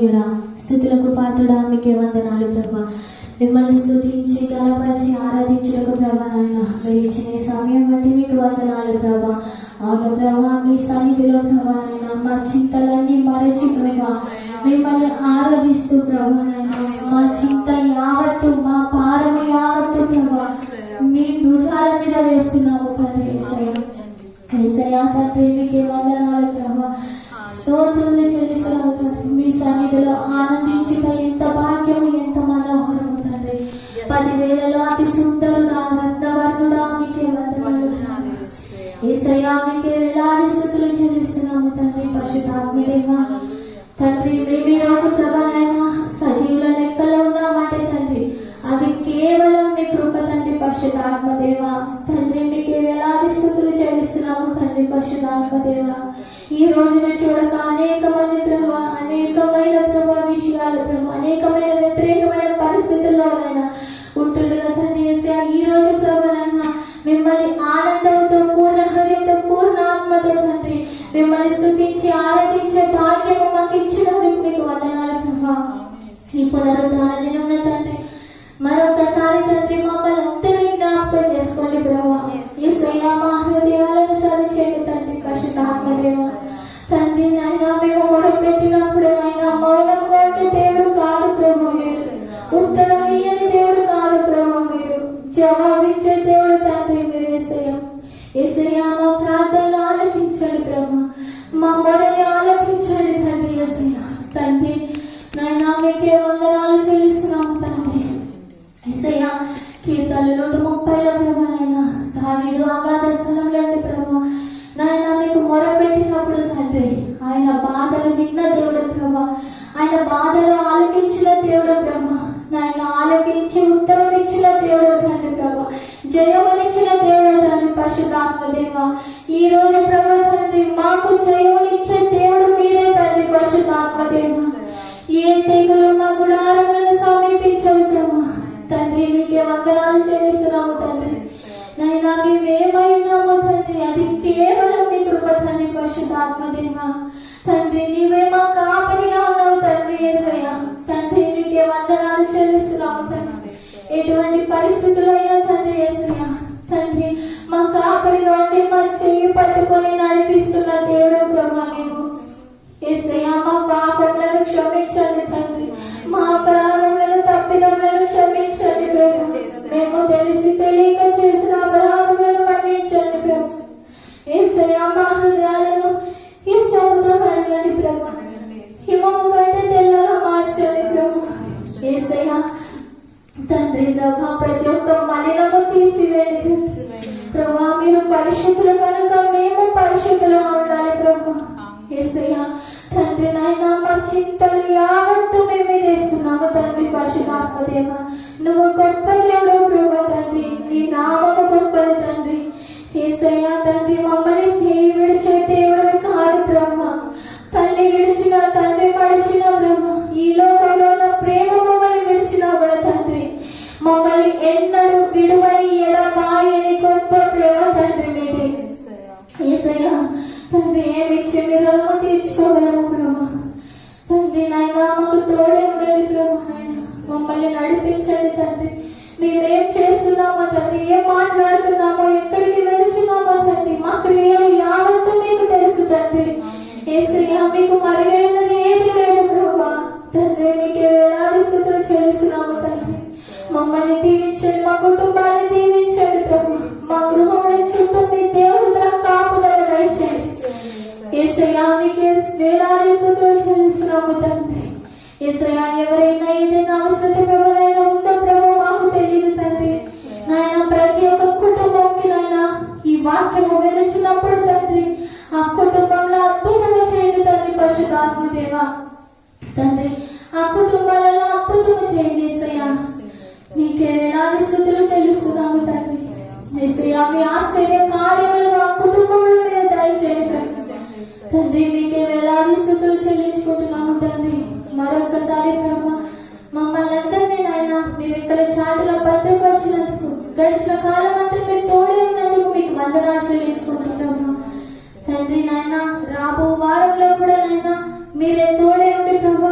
పరిపూజ్యుడా, స్తుతులకు పాత్రుడా, మీకే వందనాలు ప్రభా. మిమ్మల్ని స్తుతించి గలపరిచి ఆరాధించుటకు ప్రభా నాయన మీరు ఇచ్చిన ఈ సమయం బట్టి మీకు వందనాలు ప్రభా. అవును ప్రభా, మీ సన్నిధిలో ప్రభా నాయన మా చింతలన్నీ మరచి ప్రభా మిమ్మల్ని ఆరాధిస్తూ ప్రభా నాయన మా చింత యావత్తు మా భారము యావత్తు ప్రభా మీ భుజాల మీద వేస్తున్నాము తండ్రి. యేసయ్యా తండ్రి మీకే వందనాలు ప్రభా. స్తోత్రములు చెల్లిస్తున్నాము తండ్రి. మీ సన్నిధిలో ఆనందించుట ఎంత భాగ్యము, ఎంత మనోహరము తండ్రి. 10,000లో అతి సుందరుడా, రత్నవర్ణుడా, మీకే వందనాలు యేసయ్యా. మీకే వేలాది స్తుతులు చెల్లిస్తున్నాము తండ్రి. పరిశుద్ధాత్మదేవా తండ్రి, మేము ఈ రోజు ప్రభానైనా సజీవుల లెక్కలో ఉన్నామంటే తండ్రి అది కేవలం మీ కృప తండ్రి. పరిశుద్ధాత్మదేవా తండ్రి, మీకే వేలాది స్తుతులు చెల్లిస్తున్నాము తండ్రి. పరిశుద్ధాత్మదేవా ఈ రోజున చూడక అనేక మంది ప్రభా, అనేకమైన ప్రభా విషయాలు ప్రభా, అనేకమైన వ్యతిరేకమైన పరిస్థితుల్లోనైనా ఉంటుండగా తండ్రి యేసయ్యా, ఈ రోజు ప్రభానైనా మిమ్మల్ని ఆనందంతో, పూర్ణ హృదయంతో, పూర్ణ ఆత్మతో తండ్రి మిమ్మల్ని స్తుతించి ఆరాధించే భాగ్యము మాకు ఇచ్చినందుకు మీకు వందనాలు ప్రభా. ఈ పునరుద్ధాన దినమున తండ్రి మరొకసారి తండ్రి మమ్మల్ని అందరినీ జ్ఞాపకం చేసుకోండి ప్రభా. యేసయ్యా, మా హృదయాలను సరిచేయండి తండ్రి. పరిశుద్ధాత్మదేవా తండ్రి నాయన మేము మొదలుపెట్టినప్పుడు నాయన మౌనంగా ఉండే దేవుడు కాదు ప్రభు మీరు, ఉత్తరం ఇయ్యని దేవుడు కాదు ప్రభు మీరు, జవాబిచ్చే దేవుడు తండ్రి మీరు. యేసయ్యా యేసయ్యా మా ప్రార్థనలు ఆలకించండి ప్రభు, మా మొరని ఆలకించండి తండ్రి. యేసయ్యా తండ్రి నాయన మీకే వందనాలు చెల్లిస్తున్నాము తండ్రి. యేసయ్యా కీర్తనలు 130లో ప్రభు నాయన దావీదు అగాధ స్థలంలో ప్రభు నాయన మీకు మొరపెట్టినప్పుడు తండ్రి ఆయన బాధలు విన్న దేవుడు ప్రభా, ఆయన బాధలు ఆలకించిన దేవుడు ప్రభా, నాయన ఆలకించి ఉత్తరం ఇచ్చిన దేవుడు తండ్రి ప్రభా, జయమునిచ్చిన దేవుడు తండ్రి. పరిశుద్ధాత్మదేవా ఈ రోజు ప్రభా తండ్రి మాకు జయమునిచ్చే దేవుడు మీరే తండ్రి. పరిశుద్ధాత్మదేవా ఏ తెగులు మా గుడారములను సమీపించవు ప్రభా తండ్రి. మీకే వందనాలు చెల్లిస్తున్నాము తండ్రి. నైనా మేమేమైనామో తండ్రి అది కేవలం మీ కృప తండ్రి. పరిశుద్ధాత్మదేవా తండ్రి నీవే మా కాపరిగా ఉన్నావు తండ్రి. యేసయ్యా తండ్రి మీకే వందనాలు చెల్లిస్తున్నాము తండ్రి. ఎటువంటి పరిస్థితుల్లో అయినా తండ్రి యేసయ్యా తండ్రి మా కాపరిగా ఉండి మా చెయ్యి పట్టుకొని నడిపిస్తున్న దేవుడు ప్రభా నీవు. యేసయ్యా మా పాపములను క్షమించండి తండ్రి, మా అపరాధములను తప్పిదములను క్షమించండి ప్రభు. మేము తెలిసి తెలియక చేసిన అపరాధములను మన్నించండి ప్రభు. యేసయ్యా మా హృదయాలను హిమముతో కడగండి ప్రభు, హిమము కంటే తెల్లగా మార్చండి ప్రభు. యేసయ్యా తండ్రి ప్రభా ప్రతి ఒక్క మలినము తీసివేయండి ప్రభా. మీరు పరిశుద్ధులు కనుక మేము పరిశుద్ధులుగా ఉండాలి ప్రభు. యేసయ్యా తండ్రి నాయన మా చింతలు యావత్తు మేము చేస్తున్నాము తండ్రి. పరిశుద్ధాత్మదేవా నువ్వు గొప్ప దేవుడు ప్రభు తండ్రి, నీ నామము గొప్పది తండ్రి. యేసయ్యా తండ్రి మమ్మల్ని చేయి విడిచే దేవుడు కాదు ప్రభు, తల్లి విడిచిన తండ్రి మడిచిన ప్రభు, ఈ లోకంలో ఉన్న ప్రేమ మమ్మల్ని విడిచిన కూడా తండ్రి మమ్మల్ని ఎన్నడూ విడువని ఎడబాయని గొప్ప ప్రేమ తండ్రి మీది. యేసయ్యా తండ్రి ఏమిచ్చి మీరు రుణము తీర్చుకోగలము ప్రభు తండ్రి. నాయన మాకు తోడే ఉండండి ప్రభు, మమ్మల్ని నడిపించండి తండ్రి. మేమేం చేస్తున్నామో తండ్రి, ఏం మాట్లాడుతున్నామో, ఎక్కడికి వెళ్తున్నామో తండ్రి మా క్రియలు యావత్తు మీకు తెలుసు తండ్రి. యేసయ్యా మీకు మరుగైనది ఏది లేదు ప్రభు తండ్రి. మీకే వేలాది స్తుతులు చెల్లిస్తున్నాము తండ్రి. మమ్మల్ని దీవించండి, మా కుటుంబాన్ని దీవించండి ప్రభు. మా గృహంలో చుట్టూ మీ దేవుడు కాపుదల దయచేయండి. యేసయ్యా మీకే వేలాది స్తుతులు చెల్లిస్తున్నాము తండ్రి. యేసయ్యా ఎవరైనా ఏదైనా అవసరం ప్రభువైనా ఉందో ప్రభు మాకు తెలియదు తండ్రి. నాయన ప్రతి ఒక్క కుటుంబంకి నాయన ఈ వాక్యము వెలిచినప్పుడు తండ్రి ఆ కుటుంబంలో అద్భుతము చేయండి తండ్రి. పరిశుద్ధాత్మదేవా తండ్రి ఆ కుటుంబాలలో అద్భుతము చేయండి. యేసయ్యా మీకే వేలాది స్తుతులు చెల్లిస్తున్నాము తండ్రి. యేసయ్యా మీ ఆశ్చర్య కార్యములు మా కుటుంబంలో మీరు దయచేయండి తండ్రి. మీకే వేలాది స్తుతులు చెల్లించుకుంటున్నాము తండ్రి. మరొకసారి ప్రభు మమ్మల్ని అందరినీ నాయన మీరు ఇక్కడ చాటులో భద్రపరిచినందుకు, గడిచిన కాలం అంతా మీరు తోడే ఉన్నందుకు మీకు వందనాలు చెల్లించుకుంటున్నాము తండ్రి. నాయన రాబో వారంలో కూడా నాయన మీరే తోడే ఉండి ప్రభు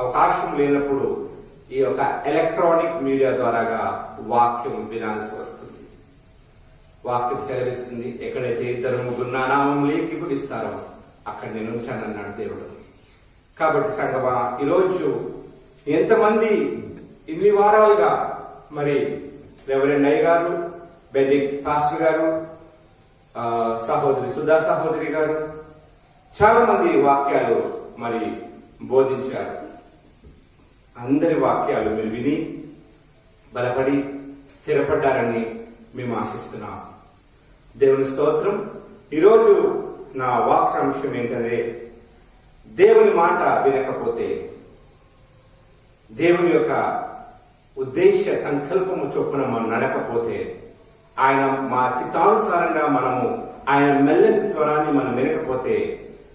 అవకాశం లేనప్పుడు ఈ యొక్క ఎలక్ట్రానిక్ మీడియా ద్వారాగా వాక్యం వినాల్సి వస్తుంది. వాక్యం సెలవిస్తుంది, ఎక్కడైతే 2-3 నా నామములో ఏకీభవిస్తారో అక్కడ నేను ఉంచానన్నాడు దేవుడు. కాబట్టి సంగమా, ఈరోజు ఎంతమంది ఇన్ని వారాలుగా మరి రెవరెండ్ అయ్య గారు, బెన్నిక్ పాస్టర్ గారు, సహోదరి సుధా సహోదరి గారు చాలా మంది వాక్యాలు మరి బోధించారు. అందరి వాక్యాలు మీరు విని బలపడి స్థిరపడ్డారని మేము ఆశిస్తున్నాం. దేవుని స్తోత్రం. ఈరోజు నా వాక్యాంశం ఏంటంటే, దేవుని మాట వినకపోతే, దేవుని యొక్క ఉద్దేశ సంకల్పము చొప్పున మనం నడకపోతే, ఆయన మా చిత్తానుసారంగా మనము ఆయన మెల్లని స్వరాన్ని మనం వినకపోతే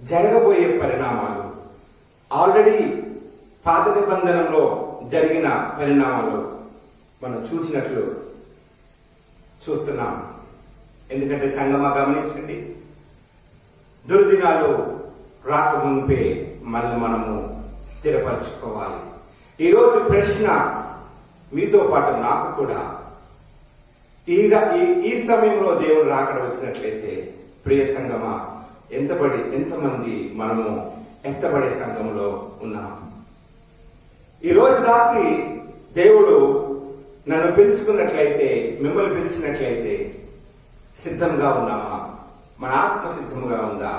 జరగబోయే పరిణామాలు ఆల్రెడీ పాత నిబంధనలో జరిగిన పరిణామాలు మనం చూస్తున్నాం. ఎందుకంటే సంగమా, గమనించండి, దుర్దినాలు రాకముందే మనము స్థిరపరచుకోవాలి. ఈరోజు ప్రశ్న మీతో పాటు నాకు కూడా, ఈ సమయంలో దేవుడు రాకడ వచ్చినట్లయితే ప్రియ సంగమా, ఎంతమంది మనము ఎత్తబడే సంఘంలో ఉన్నాం? ఈ రోజు రాత్రి దేవుడు నన్ను పిలుచుకున్నట్లయితే, మిమ్మల్ని పిలిచినట్లయితే సిద్ధంగా ఉన్నామా? మన ఆత్మ సిద్ధంగా ఉందా?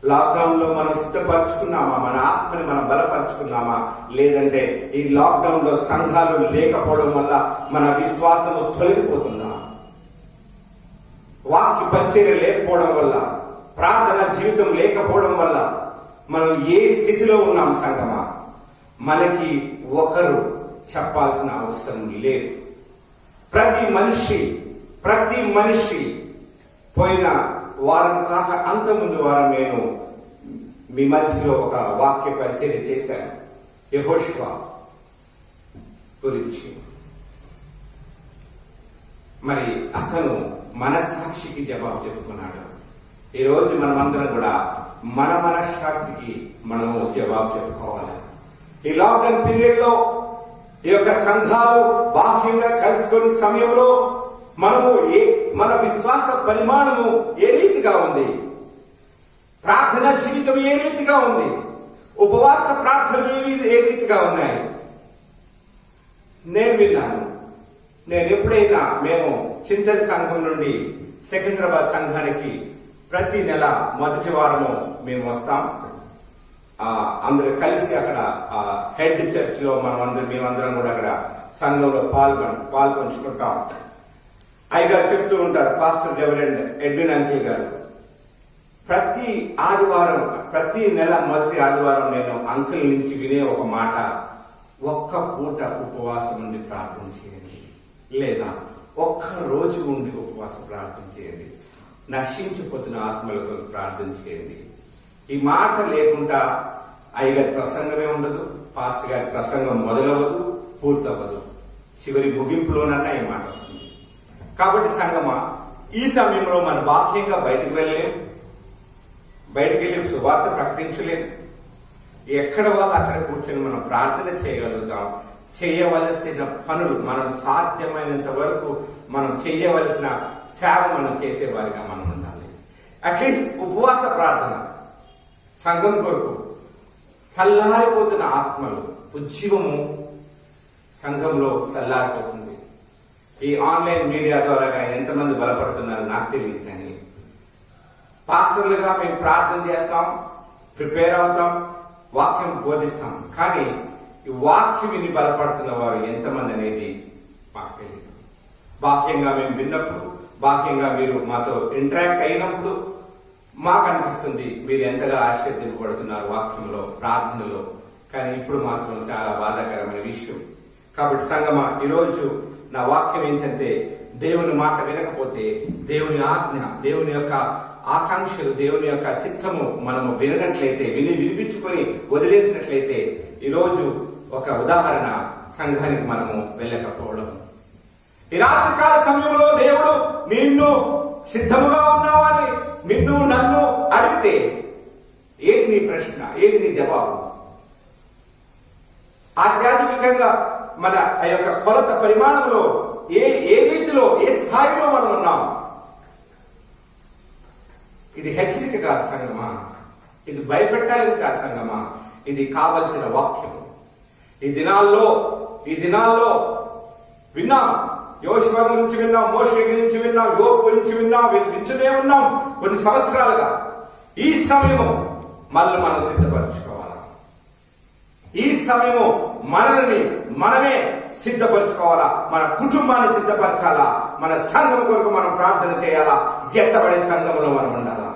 లాక్డౌన్ లో మనం సిద్ధపరచుకున్నామా? మన ఆత్మని మనం బలపరుచుకున్నామా? లేదంటే ఈ లాక్డౌన్ లో సంఘాలు లేకపోవడం వల్ల మన విశ్వాసము తొలగిపోతుందా? వాక్య పరిచర్య లేకపోవడం వల్ల, ప్రార్థన జీవితం లేకపోవడం వల్ల మనం ఏ స్థితిలో ఉన్నాం సంగమా? మనకి ఒకరు చెప్పాల్సిన అవసరం లేదు. ప్రతి మనిషి పోయిన వారం కాక అంతకుముందు వారం నేను మీ మధ్యలో ఒక వాక్య పరిచర్య చేశాను, యెహోషువ గురించి. మరి అతను మన సాక్షికి జవాబు చెబుతున్నాడు. ఈరోజు మనమందరం కూడా మన సాక్షికి మనము జవాబు చెప్పుకోవాలి. ఈ లాక్డౌన్ పీరియడ్ లో ఈ యొక్క సంఘాలు బాహ్యంగా కలుసుకునే సమయంలో మనము మన విశ్వాస పరిమాణము ఏ రీతిగా ఉంది, ప్రార్థన జీవితం ఏ రీతిగా ఉంది, ఉపవాస ప్రార్థనలు ఏ రీతిగా ఉన్నాయి నేను విన్నాను. నేను ఎప్పుడైనా మేము చింతన సంఘం నుండి సికింద్రాబాద్ సంఘానికి ప్రతి నెల మొదటి వారము మేము వస్తాం. అందరూ కలిసి అక్కడ హెడ్ చర్చ్ లో మేమందరం కూడా అక్కడ సంఘంలో పాల్పంచుకుంటాం. అయ్యగారు చెప్తూ ఉంటారు, పాస్టర్ రెవరెండ్ ఎడ్విన్ అంకిల్ గారు, ప్రతి ఆదివారం, ప్రతి నెల మొదటి ఆదివారం నేను అంకుల్ నుంచి వినే ఒక మాట, ఒక్క పూట ఉపవాసం ఉండి ప్రార్థన చేయండి, లేదా ఒక్క రోజు ఉండి ఉపవాస ప్రార్థన చేయండి, నశించిపోతున్న ఆత్మలకు ప్రార్థన చేయండి. ఈ మాట లేకుండా అయ్యగారి ప్రసంగమే ఉండదు, పాస్టర్ గారి ప్రసంగం మొదలవ్వదు, పూర్తవ్వదు, చివరి ముగింపులోనన్నా ఈ మాట వస్తుంది. కాబట్టి సంగమా, ఈ సమయంలో మన బాహ్యంగా బయటకు వెళ్ళలేం, బయటకు వెళ్ళి సువార్త ప్రకటించలేం. ఎక్కడ వాళ్ళు అక్కడ కూర్చొని మనం ప్రార్థన చేయగలుగుతాం. చేయవలసిన పనులు మనం సాధ్యమైనంత వరకు మనం చేయవలసిన సేవ మనం చేసేవారిగా మనం ఉండాలి. అట్లీస్ట్ ఉపవాస ప్రార్థన, సంఘం కొరకు చల్లారిపోతున్న ఆత్మలు, ఉజ్జీవము సంఘంలో చల్లారిపోతుంది. ఈ ఆన్లైన్ మీడియా ద్వారా ఎంతమంది బలపడుతున్నారు నాకు తెలియదు, కానీ పాస్టర్లుగా మేము ప్రార్థన చేస్తాం, ప్రిపేర్ అవుతాం, వాక్యం బోధిస్తాం, కానీ ఈ వాక్యం విని బలపడుతున్న వారు ఎంతమంది అనేది మాకు తెలియదు. బాహ్యంగా మేము విన్నప్పుడు, బాహ్యంగా మీరు మాతో ఇంటరాక్ట్ అయినప్పుడు మాకు అనిపిస్తుంది మీరు ఎంతగా ఆశ్చర్యపడుతున్నారు వాక్యంలో, ప్రార్థనలో. కానీ ఇప్పుడు మాత్రం చాలా బాధాకరమైన విషయం. కాబట్టి సంగమా, ఈరోజు నా వాక్యం ఏంటంటే, దేవుని మాట వినకపోతే, దేవుని ఆజ్ఞ, దేవుని యొక్క ఆకాంక్షలు, దేవుని యొక్క చిత్తము మనము వినట్లయితే, వినిపించుకొని వదిలేసినట్లయితే, ఈరోజు ఒక ఉదాహరణ, సంఘానికి మనము వెళ్ళకపోవడం. ఈ రాత్రికాల సమయంలో దేవుడు నిన్ను సిద్ధముగా ఉన్నావని నన్ను అడిగితే ఏది నీ ప్రశ్న, ఏది నీ జవాబు? ఆధ్యాత్మికంగా మన ఆ యొక్క కొలత పరిమాణంలో ఏ రీతిలో ఏ స్థాయిలో మనం ఉన్నాం. ఇది హెచ్చరిక కాదు సంగమా, ఇది భయపెట్టాలని కాదు సంగమా, ఇది కావలసిన వాక్యం. ఈ దినాల్లో విన్నాం, యోషువ గురించి విన్నాం, మోషే గురించి విన్నాం, యోబు గురించి విన్నాం, వింటూనే ఉన్నాం కొన్ని సంవత్సరాలుగా. ఈ సమయము మనల్ని మనం సిద్ధపరచుకోవాలా. ఈ సమయము మనమే సిద్ధపరచుకోవాలా. మన కుటుంబాన్ని సిద్ధపరచాలా. మన సంఘం కొరకు మనం ప్రార్థన చేయాలా. ఎత్తబడే సంఘంలో మనం ఉండాలా.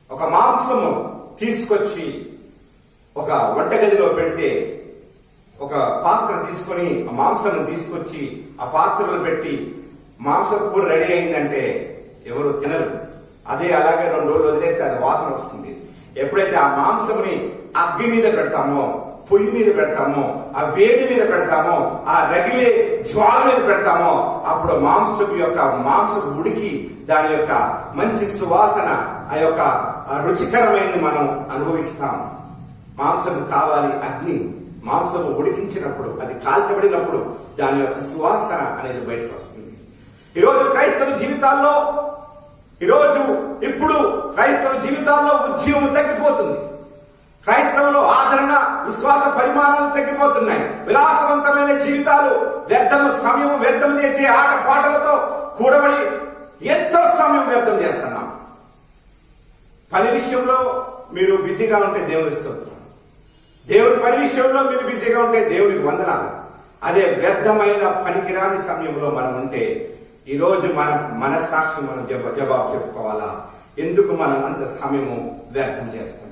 ఒక మాంసము తీసుకొచ్చి ఒక వంటగదిలో పెడితే, ఒక పాత్ర తీసుకొని ఆ మాంసం తీసుకొచ్చి ఆ పాత్రలో పెట్టి మాంసం కూర రెడీ అయిందంటే ఎవరు తినరు. అలాగే 2 రోజులు వదిలేస్తే అది వాసన వస్తుంది. ఎప్పుడైతే ఆ మాంసంని అగ్గి మీద పెడతామో, పొయ్యి మీద పెడతామో, ఆ వేడి మీద పెడతామో, ఆ రగిలే జ్వాల మీద పెడతామో, అప్పుడు మాంసపు ఉడికి దాని యొక్క మంచి సువాసన, ఆ యొక్క రుచికరమైనది మనం అనుభవిస్తాం. మాంసం కావాలి అగ్ని. మాంసము ఉడికించినప్పుడు, అది కాల్చబడినప్పుడు దాని యొక్క సువాసన అనేది బయటకు వస్తుంది. ఈరోజు క్రైస్తవ జీవితాల్లో ఉద్యమం తగ్గిపోతుంది. క్రైస్తవులు ఆదరణ, విశ్వాస పరిమాణాలు తగ్గిపోతున్నాయి. విలాసవంతమైన జీవితాలు, సమయం వ్యర్థం చేసే ఆట పాటలతో కూడబడి ఎంతో సమయం వ్యర్థం చేస్తున్నాం. పని విషయంలో మీరు బిజీగా ఉంటే దేవుని స్తోత్రం. దేవుని పని విషయంలో మీరు బిజీగా ఉంటే దేవునికి వందనాలు. అదే వ్యర్థమైన పనికిరాని సమయంలో మనం ఉంటే ఈరోజు మన మనస్సాక్షి మనం జవాబు చెప్పుకోవాలా. ఎందుకు మనం అంత సమయము వ్యర్థం చేస్తున్నాం?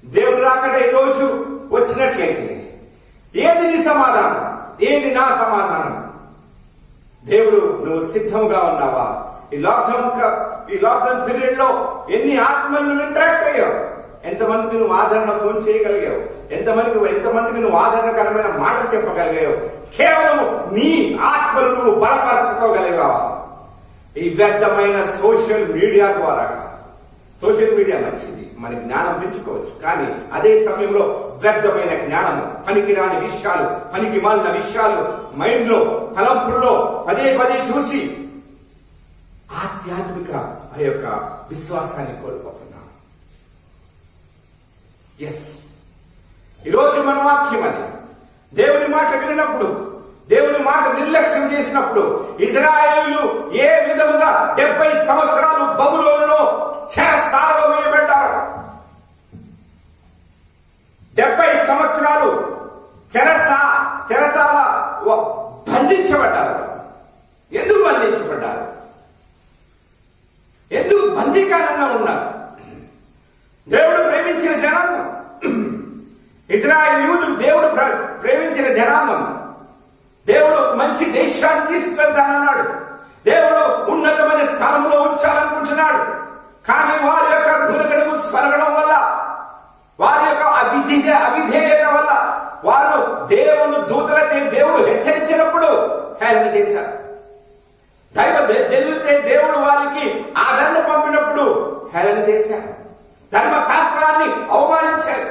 దేవుడు రాకడ ఈరోజు వచ్చినట్లయితే ఏది నీ సమాధానం? ఏది నా సమాధానం? దేవుడు, నువ్వు సిద్ధంగా ఉన్నావా? ఈ లాక్డౌన్ పీరియడ్ లో ఎన్ని ఆత్మలను ఇంటరాక్ట్ అయ్యావు? ఎంతమందికి నువ్వు ఆదరణ ఫోన్ చేయగలిగావు? ఎంతమందికి నువ్వు ఆదరణకరమైన మాటలు చెప్పగలిగావు? కేవలం నీ ఆత్మను నువ్వు బలపరచుకోగలిగావా? ఈ వ్యర్థమైన సోషల్ మీడియా ద్వారాగా. సోషల్ మీడియా మంచిది, మన జ్ఞానం పెంచుకోవచ్చు. కానీ అదే సమయంలో వ్యర్థమైన జ్ఞానము, పనికిరాని విషయాలు, పనికి మాలిన విషయాలు మైండ్ లో, తలంపుల్లో పదే చూసి ఆధ్యాత్మిక ఆ యొక్క విశ్వాసాన్ని కోల్పోతున్నాం. ఈరోజు మన వాక్యం అది. దేవుని మాట వినప్పుడు, దేవుని మాట నిర్లక్ష్యం చేసినప్పుడు ఇశ్రాయేలీయులు ఏ విధముగా 70 సంవత్సరాలు బబులోనులో చెరసాలలో వేయబడ్డారు. 70 సంవత్సరాలు చెరసాల బంధించబడ్డారు. ఎందుకు బంధించబడ్డారు? ఎందుకు బందీకానంగా ఉన్నారు? దేవుడు ప్రేమించిన జనాంగం, ఇశ్రాయేలు యూదులు దేవుడు ప్రేమించిన జనాంగం. దేవుడు మంచి దేశాన్ని తీసుకెళ్తానన్నాడు. దేవుడు ఉన్నతమైన స్థానంలో ఉంచాలనుకుంటున్నాడు. కానీ వారి యొక్క గుణగణము స్వరగడం వల్ల, వారి యొక్క అవిధేయత వల్ల వారు దూతలతో దేవుడు హెచ్చరించినప్పుడు హేళన చేశారు. దేవుడు వారికి ఆదరణ పంపినప్పుడు హేళన చేశారు. ధర్మశాస్త్రాన్ని అవమానించారు.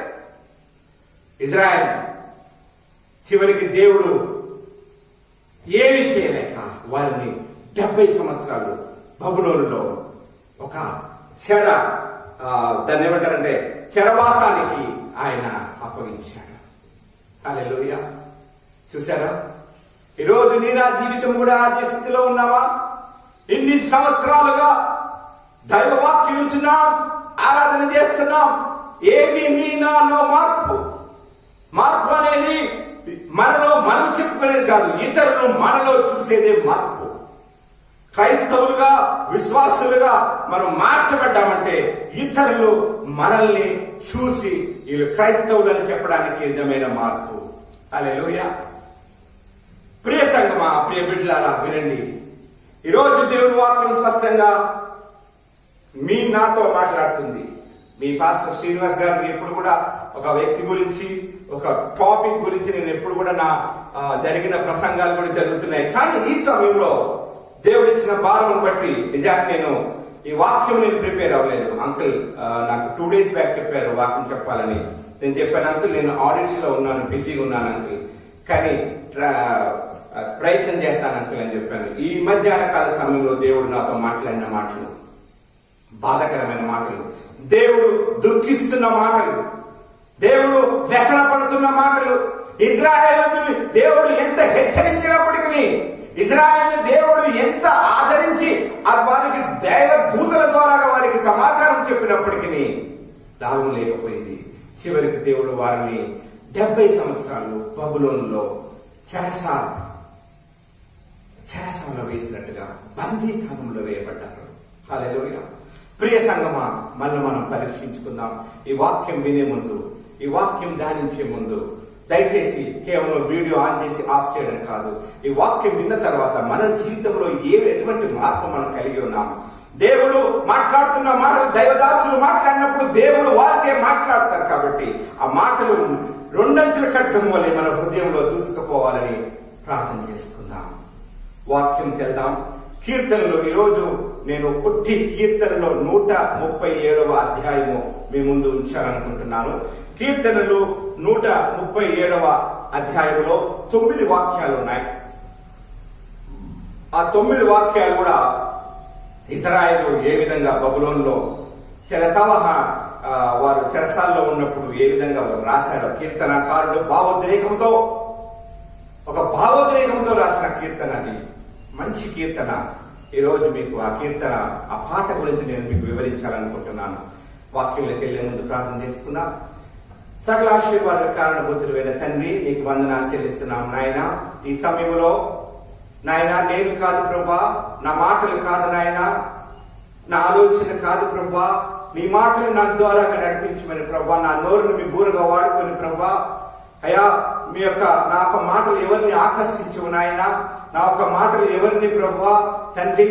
ఇజ్రాయెల్ చివరికి దేవుడు ఏమీ చేయలేక వారిని 70 సంవత్సరాలు బబులోనులో ఒక దాన్ని ఏమంటారంటే చెరవాసానికి ఆయన అప్పగించాడు. హల్లెలూయా. చూసారా? ఈరోజు నీ నా జీవితం కూడా అదే స్థితిలో ఉన్నావా? ఇన్ని సంవత్సరాలుగా దైవవాక్యం ఉంచున్నాం, ఆరాధన చేస్తున్నాం. ఏది నీ నాలో మార్పు అనేది మనలో మనం చెప్పుకునేది కాదు, ఇతరులు మనలో చూసేదే మార్పు. క్రైస్తవులుగా, విశ్వాసులుగా మనం మార్చబడ్డామంటే ఇతరులు మనల్ని చూసి వీళ్ళు క్రైస్తవులు అని చెప్పడానికి నిజమైన మార్పు. హల్లెలూయా. ప్రియ సంగమా, ప్రియ బిడ్డలారా, వినండి. ఈరోజు దేవుని వాక్యం స్పష్టంగా నాతో మాట్లాడుతుంది. మీ పాస్టర్ శ్రీనివాస్ గారు ఎప్పుడు కూడా ఒక వ్యక్తి గురించి, ఒక టాపిక్ గురించి నేను ఎప్పుడు కూడా నా జరిగిన ప్రసంగాలు కూడా జరుగుతున్నాయి. కానీ ఈ సమయంలో దేవుడు ఇచ్చిన భారం బట్టి నిజానికి నేను ఈ వాక్యం ప్రిపేర్ అవ్వలేదు. అంకుల్ నాకు 2 days బ్యాక్ చెప్పారు వాక్యం చెప్పాలని. నేను చెప్పాను అంకుల్, నేను ఆడిట్స్ లో ఉన్నాను, బిజీగా ఉన్నాను అంకుల్, కానీ ప్రయత్నం చేస్తాను అంకుల్ అని చెప్పాను. ఈ మధ్యాహ్న కాల సమయంలో దేవుడు నాతో మాట్లాడిన మాటలు బాధాకరమైన మాటలు, దేవుడు దుఃఖిస్తున్న మాటలు, దేవుడు వ్యసన పడుతున్న మాటలు. ఇజ్రాయేలుని దేవుడు ఎంత హెచ్చరించినప్పటికీ, ఇజ్రాయేల్ దేవుడు ఎంత ఆదరించి వారికి దైవ దూతల ద్వారా వారికి సమాచారం చెప్పినప్పటికీ లాభం లేకపోయింది. చివరికి దేవుడు వారిని 70 సంవత్సరాలు బబులోనులో చెరసాలలో వేసినట్టుగా బందీకాలంలో వేయబడ్డారు. హల్లెలూయా. ప్రియ సంగమా, మళ్ళీ మనం పరీక్షించుకుందాం. ఈ వాక్యం వినే ముందు, ఈ వాక్యం ధ్యానించే ముందు దయచేసి కేవలం వీడియో ఆన్ చేసి ఆఫ్ చేయడం కాదు, ఈ వాక్యం విన్న తర్వాత మన జీవితంలో ఎటువంటి మార్పు మనం కలిగి ఉన్నాం. దేవుడు మాట్లాడుతున్న మాటలు, దైవదాసులు మాట్లాడినప్పుడు దేవుడు వారికే మాట్లాడతారు. కాబట్టి ఆ మాటలు 2 అంచెల ఖడ్గం వలె మన హృదయంలో దూసుకుపోవాలని ప్రార్థన చేసుకుందాం. వాక్యంకి వెళ్దాం. కీర్తనలు ఈరోజు నేను పుట్టి కీర్తనలో 137వ అధ్యాయము మీ ముందు ఉంచాలనుకుంటున్నాను. కీర్తనలు 137వ అధ్యాయంలో 9 వాక్యాలు ఉన్నాయి. ఆ 9 వాక్యాలు కూడా ఇశ్రాయేలు ఏ విధంగా బబులోనులో వారు చెరసాల్లో ఉన్నప్పుడు ఏ విధంగా వారు రాశారో, కీర్తనకారుడు ఒక భావోద్రేకంతో రాసిన కీర్తన. అది మంచి కీర్తన. ఈరోజు మీకు ఆ కీర్తన, ఆ పాట గురించి నేను మీకు వివరించాలనుకుంటున్నాను. వాక్యంలోకి వెళ్లే ముందు ప్రార్థన చేసుకున్నా. సకల ఆశీర్వాద కారణభూతుడైన తండ్రి, నీకు వందనాలు చెల్లిస్తున్నాం నాయన. ఈ సమయంలో నాయన, నేను కాదు ప్రభా, నా మాటలు కాదు నాయన, నా ఆలోచన కాదు ప్రభా, నీ మాటలు నా ద్వారా నడిపించమని ప్రభా, నా నోరును మీ బూరగా వాడుకొని ప్రభా, అయ్యా నా యొక్క మాటలు ఎవరిని ఆకర్షించవు నాయన, నా యొక్క మాటలు ఎవరిని ప్రభా తండ్రి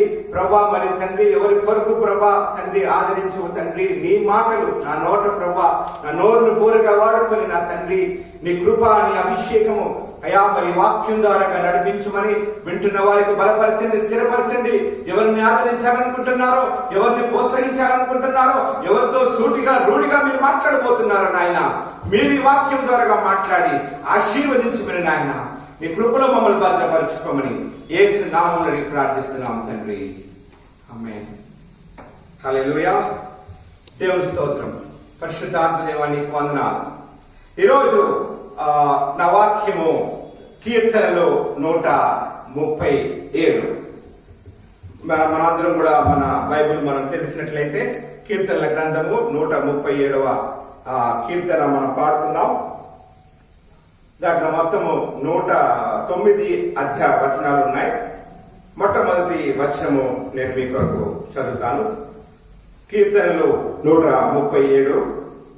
మరి తండ్రి ఎవరి కొరకు ప్రభా తండ్రి ఆదరించవు తండ్రి. నీ మాటలు నా నోట ప్రభా, నా నోరును బూరగా వాడుకొని నా తండ్రి నీ కృప, నీ అభిషేకము అయ్యా మరి వాక్యం ద్వారా నడిపించమని వింటున్న వారికి బలపరచండి, స్థిరపరచండి. ఎవరిని ఆదరించాలనుకుంటున్నారో, ఎవరిని ప్రోత్సహించాలనుకుంటున్నారో, ఎవరితో రూఢిగా మీరు మాట్లాడబోతున్నారో నాయన, మీరు ఈ వాక్యం ద్వారా మాట్లాడి ఆశీర్వదించమని నాయన, నీ కృపలో మమ్మల్ని భద్రపరచుకోమని యేసు నామములో ప్రార్థిస్తున్నాం తండ్రి. ఆమేన్. హల్లెలూయా. దేవుని స్తోత్రం. పరిశుద్ధాత్మ దేవా, నీకు వందనాలు. ఈరోజు నా వాక్యము కీర్తనలో 137. మనందరం కూడా మన బైబిల్ మనం తెలిసినట్లయితే కీర్తనల గ్రంథము 137వ కీర్తన మనం పాడుకున్నాం. దాంట్లో మొత్తము 109 వచనాలు ఉన్నాయి. మొట్టమొదటి వచనము నేను మీ కొరకు చదువుతాను. కీర్తనలు 137.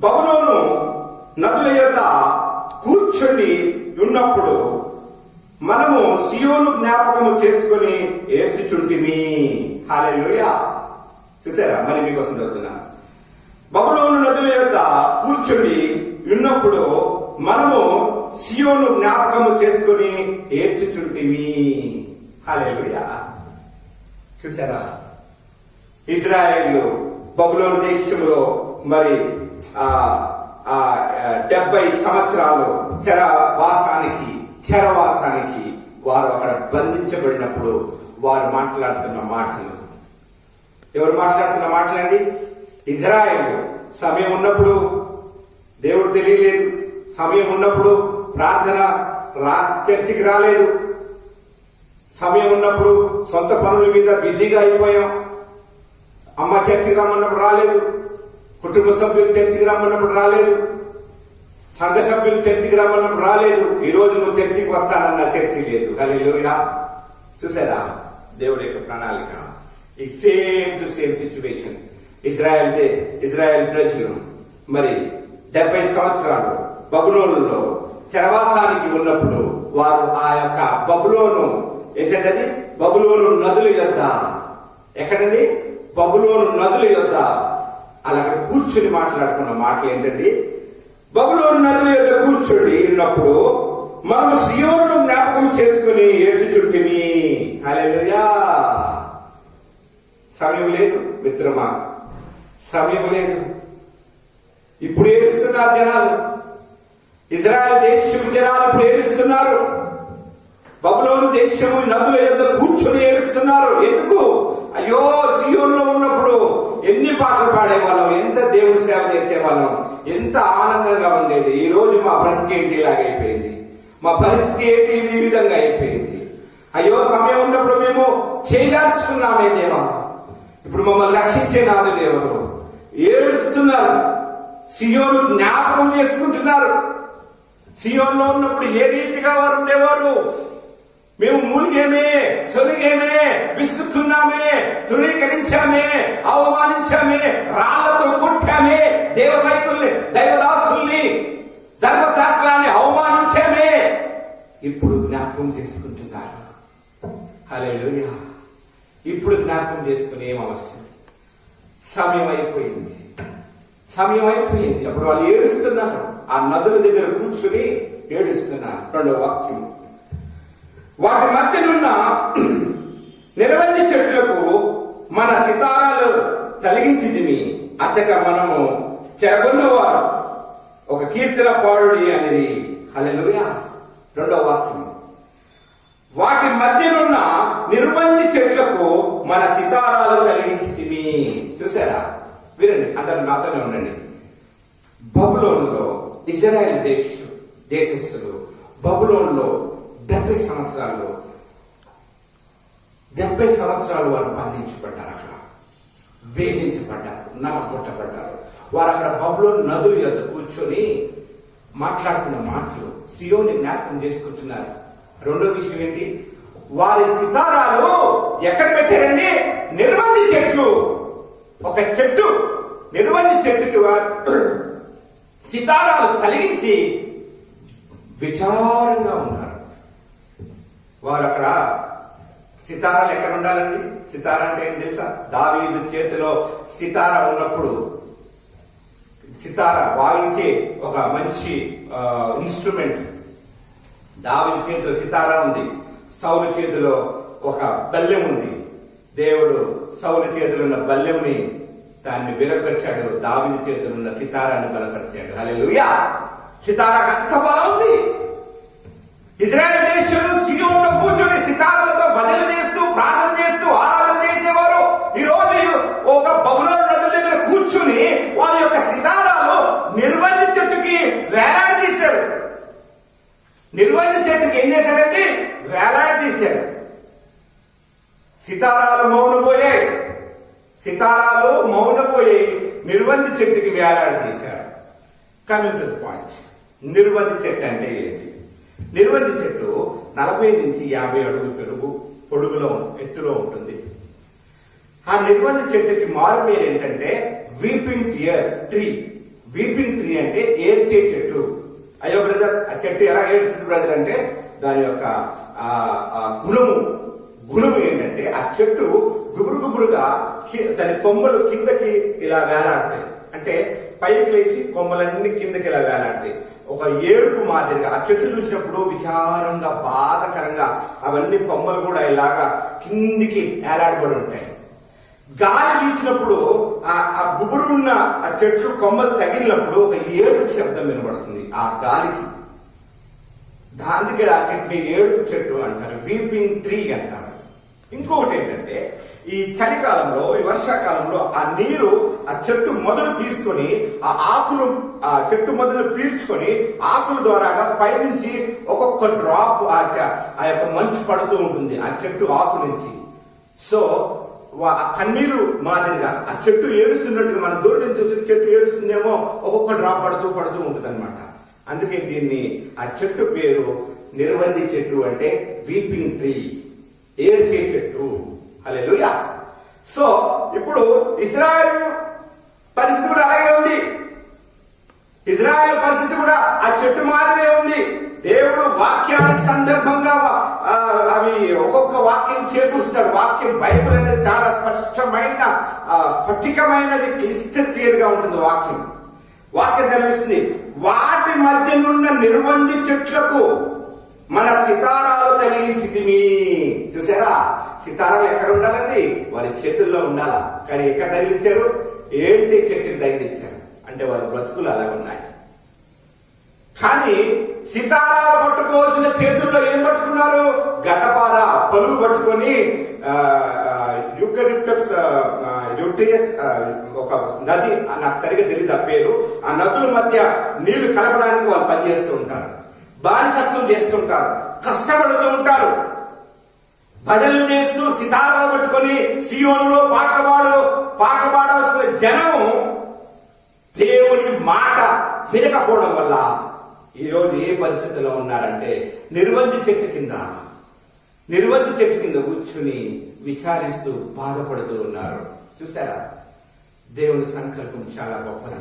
బబులోను నదుల యొద్ద కూర్చొని ఉన్నప్పుడు మనము సియోను జ్ఞాపకము చేసుకుని ఏడ్చుచుంటిమి. హల్లెలూయా. చూసారా? మరి మీకోసం చదువుతున్నా. బబులోను నదుల యొద్ద కూర్చొని ఉన్నప్పుడు మనము సియోను జ్ఞాపకము చేసుకుని ఏడ్చుచుంటిమి. హల్లెలూయా. చూసారా? ఇజ్రాయేలు బబులోను దేశంలో మరి 70 సంవత్సరాలు చెరవాసానికి వారు అక్కడ బంధించబడినప్పుడు వారు మాట్లాడుతున్న మాటలు, ఎవరు మాట్లాడుతున్న మాటలండి? ఇజ్రాయేలు. సమయం ఉన్నప్పుడు దేవుడు తెలియలేదు, సమయం ఉన్నప్పుడు ప్రార్థన చర్చికి రాలేదు, సమయం ఉన్నప్పుడు సొంత పనుల మీద బిజీగా అయిపోయాం. అమ్మ చర్చికి రమ్మన్నప్పుడు రాలేదు, కుటుంబ సభ్యులు చర్చికి రమ్మన్నప్పుడు రాలేదు, సంఘ సభ్యులు చర్చికి రమ్మన్నప్పుడు రాలేదు. ఈ రోజు నువ్వు చర్చికి వస్తానన్న చర్చి లేదు. హల్లెలూయా. చూసారా దేవుడి యొక్క ప్రణాళిక? ఈ సేమ్ సిచ్యువేషన్ ఇజ్రాయెల్ ప్రజలు మరి 70 సంవత్సరాలు బబులోనులో చెరవాసానికి ఉన్నప్పుడు వారు ఆ యొక్క బబులోను ఏంటంటే బబులోను నదుల యొద్ద, ఎక్కడండి? బబులోను నదుల యొద్ద అలా అక్కడ కూర్చుని మాట్లాడుకున్న మాట ఏంటండి? బబులోను నదుల యొద్ద కూర్చొని ఉన్నప్పుడు మనము సియోను జ్ఞాపకం చేసుకుని ఏడ్చుచుంటిమి. హల్లెలూయా. సమయం లేదు మిత్రమా, సమయం లేదు. ఇప్పుడు ఏడుస్తున్నారు జనాలు. ఇజ్రాయెల్ దేశం జనాలు ఇప్పుడు ఏడుస్తున్నారు. బబులోను దేశము నదుల యొద్ద కూర్చొని ఏడుస్తున్నారు. ఎందుకు? అయ్యో, సియోన్లో ఉన్నప్పుడు ఎన్ని పాటలు పాడేవాళ్ళం, ఎంత దేవుడి సేవ చేసేవాళ్ళం, ఎంత ఆనందంగా ఉండేది. ఈ రోజు మా బ్రతికేంటి ఇలాగైపోయింది, మా పరిస్థితి ఏంటి ఈ విధంగా అయిపోయింది. అయ్యో, సమయం ఉన్నప్పుడు మేము చేజార్చుకున్నామే దేవా, ఇప్పుడు మమ్మల్ని రక్షించే నాదులు ఎవరు? ఏడుస్తున్నారు. సియోను జ్ఞాపకం చేసుకుంటున్నారు. సియోన్లో ఉన్నప్పుడు ఏ రీతిగా వారు ఉండేవారు. మేము మూలిగేమే, సొలిగేమే, విసుక్కున్నామే, తృణీకరించామే, అవమానించామే, రాళ్లతో కొట్టామే, దేవ సైకుల్ని, దైవదాసుల్ని, ధర్మశాస్త్రాన్ని అవమానించామే. ఇప్పుడు జ్ఞాపకం చేసుకుంటున్నారు. హల్లెలూయా. ఇప్పుడు జ్ఞాపకం చేసుకుని ఏం అవసరం? సమయం అయిపోయింది, సమయం అయిపోయింది. అప్పుడు వాళ్ళు ఏడుస్తున్నారు. ఆ నదుల దగ్గర కూర్చుని ఏడుస్తున్నారు. రెండవ వాక్యం, వాటి మధ్యనున్న నిరవంజి చెట్లకు మన సితారాలు తొలగించితిమి, అచ్చట మనము చెరగొన్నవారు ఒక కీర్తన పాడుడి అనేది. హల్లెలూయా. రెండవ వాక్యం, వాటి మధ్యనున్న నిర్బంధి చెట్లకు మన సితారాలు తొలగించితిమి. చూసారా? వినండి, అందరు నాతోనే ఉండండి. బబులోనులో ఇజ్రాయెల్ దేశస్థులు బబులోనులో 70 సంవత్సరాలు వారు బంధించబడ్డారు. అక్కడ వేధించబడ్డారు, నరగొట్టబడ్డారు. వారు అక్కడ బబులోను నదుల యొద్ద కూర్చొని మాట్లాడుకున్న మాటలు సియోని జ్ఞాపకం చేసుకుంటున్నారు. రెండో విషయం ఏంటి? వారి సితారాలు ఎక్కడ పెట్టారండి? నిర్బంధి చెట్లు. ఒక చెట్టు, నిర్బంధి చెట్టుకి వారు సితారాలు తొలగించి విచారంగా ఉన్నారు. వారు అక్కడ సితారాలు ఎక్కడ ఉండాలండి? సితారా అంటే ఏం తెలుసా? దావీదు చేతిలో సితారా ఉన్నప్పుడు, సితారా వాయించే ఒక మంచి ఇన్స్ట్రుమెంట్. దావీదు చేతిలో సితారా ఉంది, సౌలు చేతిలో ఒక బల్లెం ఉంది. దేవుడు సౌలు చేతిలో ఉన్న బల్లెంని దాన్ని విరగొట్టాడు, దావీదు చేతిలో ఉన్న సితారాన్ని బలపరిచాడు. హల్లెలూయా. సితారాకు అంత బలం ఉంది. ఇజ్రాయెల్ దేశంలో సియోన్లో కూర్చొని సితారాలతో భజన చేస్తూ, ప్రార్థన చేస్తూ, ఆరాధన చేసేవారు. ఈ రోజు ఒక బబులోను నదుల దగ్గర కూర్చుని వారి యొక్క సితారాలు నిర్బంధి చెట్టుకి వేలాడదీశారు. నిర్బంధి చెట్టుకి ఏం చేశారంటే వేలాడదీశారు. సితారాలు మౌనపోయాయి. సితారాలు మౌనపోయాయి, నిర్బంధి చెట్టుకి వేలాడదీశారు. కమింగ్ టు ది పాయింట్, నిర్బంధి చెట్టు అంటే ఏంటి? నిర్బంధి చెట్టు 40 నుంచి 50 అడుగులు పొడుగులో ఎత్తులో ఉంటుంది. ఆ నిర్బంధి చెట్టుకి మారు పేరు ఏంటంటే వీపింగ్ ట్రీ. వీపింగ్ ట్రీ అంటే ఏడ్చే చెట్టు. అయ్యో బ్రదర్, ఆ చెట్టు ఎలా ఏడుస్తుంది బ్రదర్ అంటే దాని యొక్క గుణము ఏంటంటే ఆ చెట్టు గుబురుగా దాని కొమ్మలు కిందకి ఇలా వేలాడతాయి. అంటే పైకి లేచి కొమ్మలన్నీ కిందకి ఇలా వేలాడతాయి. ఒక ఏడుపు మాదిరిగా ఆ చెట్టు చూసినప్పుడు విచారంగా, బాధకరంగా అవన్నీ కొమ్మలు కూడా ఇలాగా కిందికి వేలాడబడి ఉంటాయి. గాలి వీచినప్పుడు ఆ గుబురు ఉన్న ఆ చెట్లు కొమ్మలు తగిలినప్పుడు ఒక ఏడుపు శబ్దం వినబడుతుంది ఆ గాలికి. దానికి ఆ చెట్టుని ఏడుపు చెట్టు అంటారు, వీపింగ్ ట్రీ అంటారు. ఇంకొకటి ఏంటంటే ఈ చలికాలంలో, ఈ వర్షాకాలంలో ఆ నీరు ఆ చెట్టు మొదలు తీసుకొని ఆ ఆకులు, ఆ చెట్టు మొదలు పీల్చుకొని ఆకుల ద్వారాగా పైనుంచి ఒక్కొక్క డ్రాప్ ఆ యొక్క మంచు పడుతూ ఉంటుంది ఆ చెట్టు ఆకు నుంచి. సో ఆ కన్నీరు మాదిరిగా ఆ చెట్టు ఏడుస్తున్నట్టుగా మన దూరం నుంచి చూసి చెట్టు ఏడుస్తుందేమో, ఒక్కొక్క డ్రాప్ పడుతూ ఉంటుంది అనమాట. అందుకే దీన్ని ఆ చెట్టు పేరు నిర్బంధి చెట్టు, అంటే వీపింగ్ ట్రీ, ఏడ్చే చెట్టు. హల్లెలూయా. సో ఇప్పుడు ఇజ్రాయెల్ పరిస్థితి కూడా అలాగే ఉంది. ఇజ్రాయెల్ పరిస్థితి కూడా ఆ చెట్టు మాదిరే ఉంది. దేవుడు వాక్యానికి సందర్భంగా అవి ఒక్కొక్క వాక్యం చేకూరుస్తాడు. వాక్యం బైబిల్ అనేది చాలా స్పష్టమైన, స్ఫటికమైనది, క్లియర్ గా ఉంటుంది వాక్యం. వాక్యం సెలవిస్తుంది, వాటి మధ్యనున్న నిర్బంధి చెట్లకు మన సితారాలు తొలగించితిమి. చూసారా? సితారాలు ఎక్కడ ఉండాలండి? వారి చేతుల్లో ఉండాలా. కానీ ఎక్కడ తగిలించారు? ఏడితే చెట్టుకి తగిలించారు. అంటే వారి బ్రతుకులు అలా ఉన్నాయి. కానీ కానీ సితారాలు పట్టుకోవాల్సిన చేతుల్లో ఏం పట్టుకున్నారు? గడ్డపార పలుగు పట్టుకొని యూకలిప్టస్ ఒక నది, నాకు సరిగా తెలియదు ఆ పేరు, ఆ నదుల మధ్య నీళ్లు కలపడానికి వాళ్ళు పనిచేస్తూ ఉంటారు, బానిసత్వం చేస్తుంటారు, కష్టపడుతూ ఉంటారు, భజనలు చేస్తూ సితారాలు పట్టుకొని సియోనులో పాటలు పాడాల్సిన జనం దేవుని మాట వినకపోవడం వల్ల ఈరోజు ఏ పరిస్థితిలో ఉన్నారంటే నిర్వంది చెట్టు కింద కూర్చుని విచారిస్తూ బాధపడుతూ ఉన్నారు. చూసారా? దేవుని సంకల్పం చాలా గొప్పది.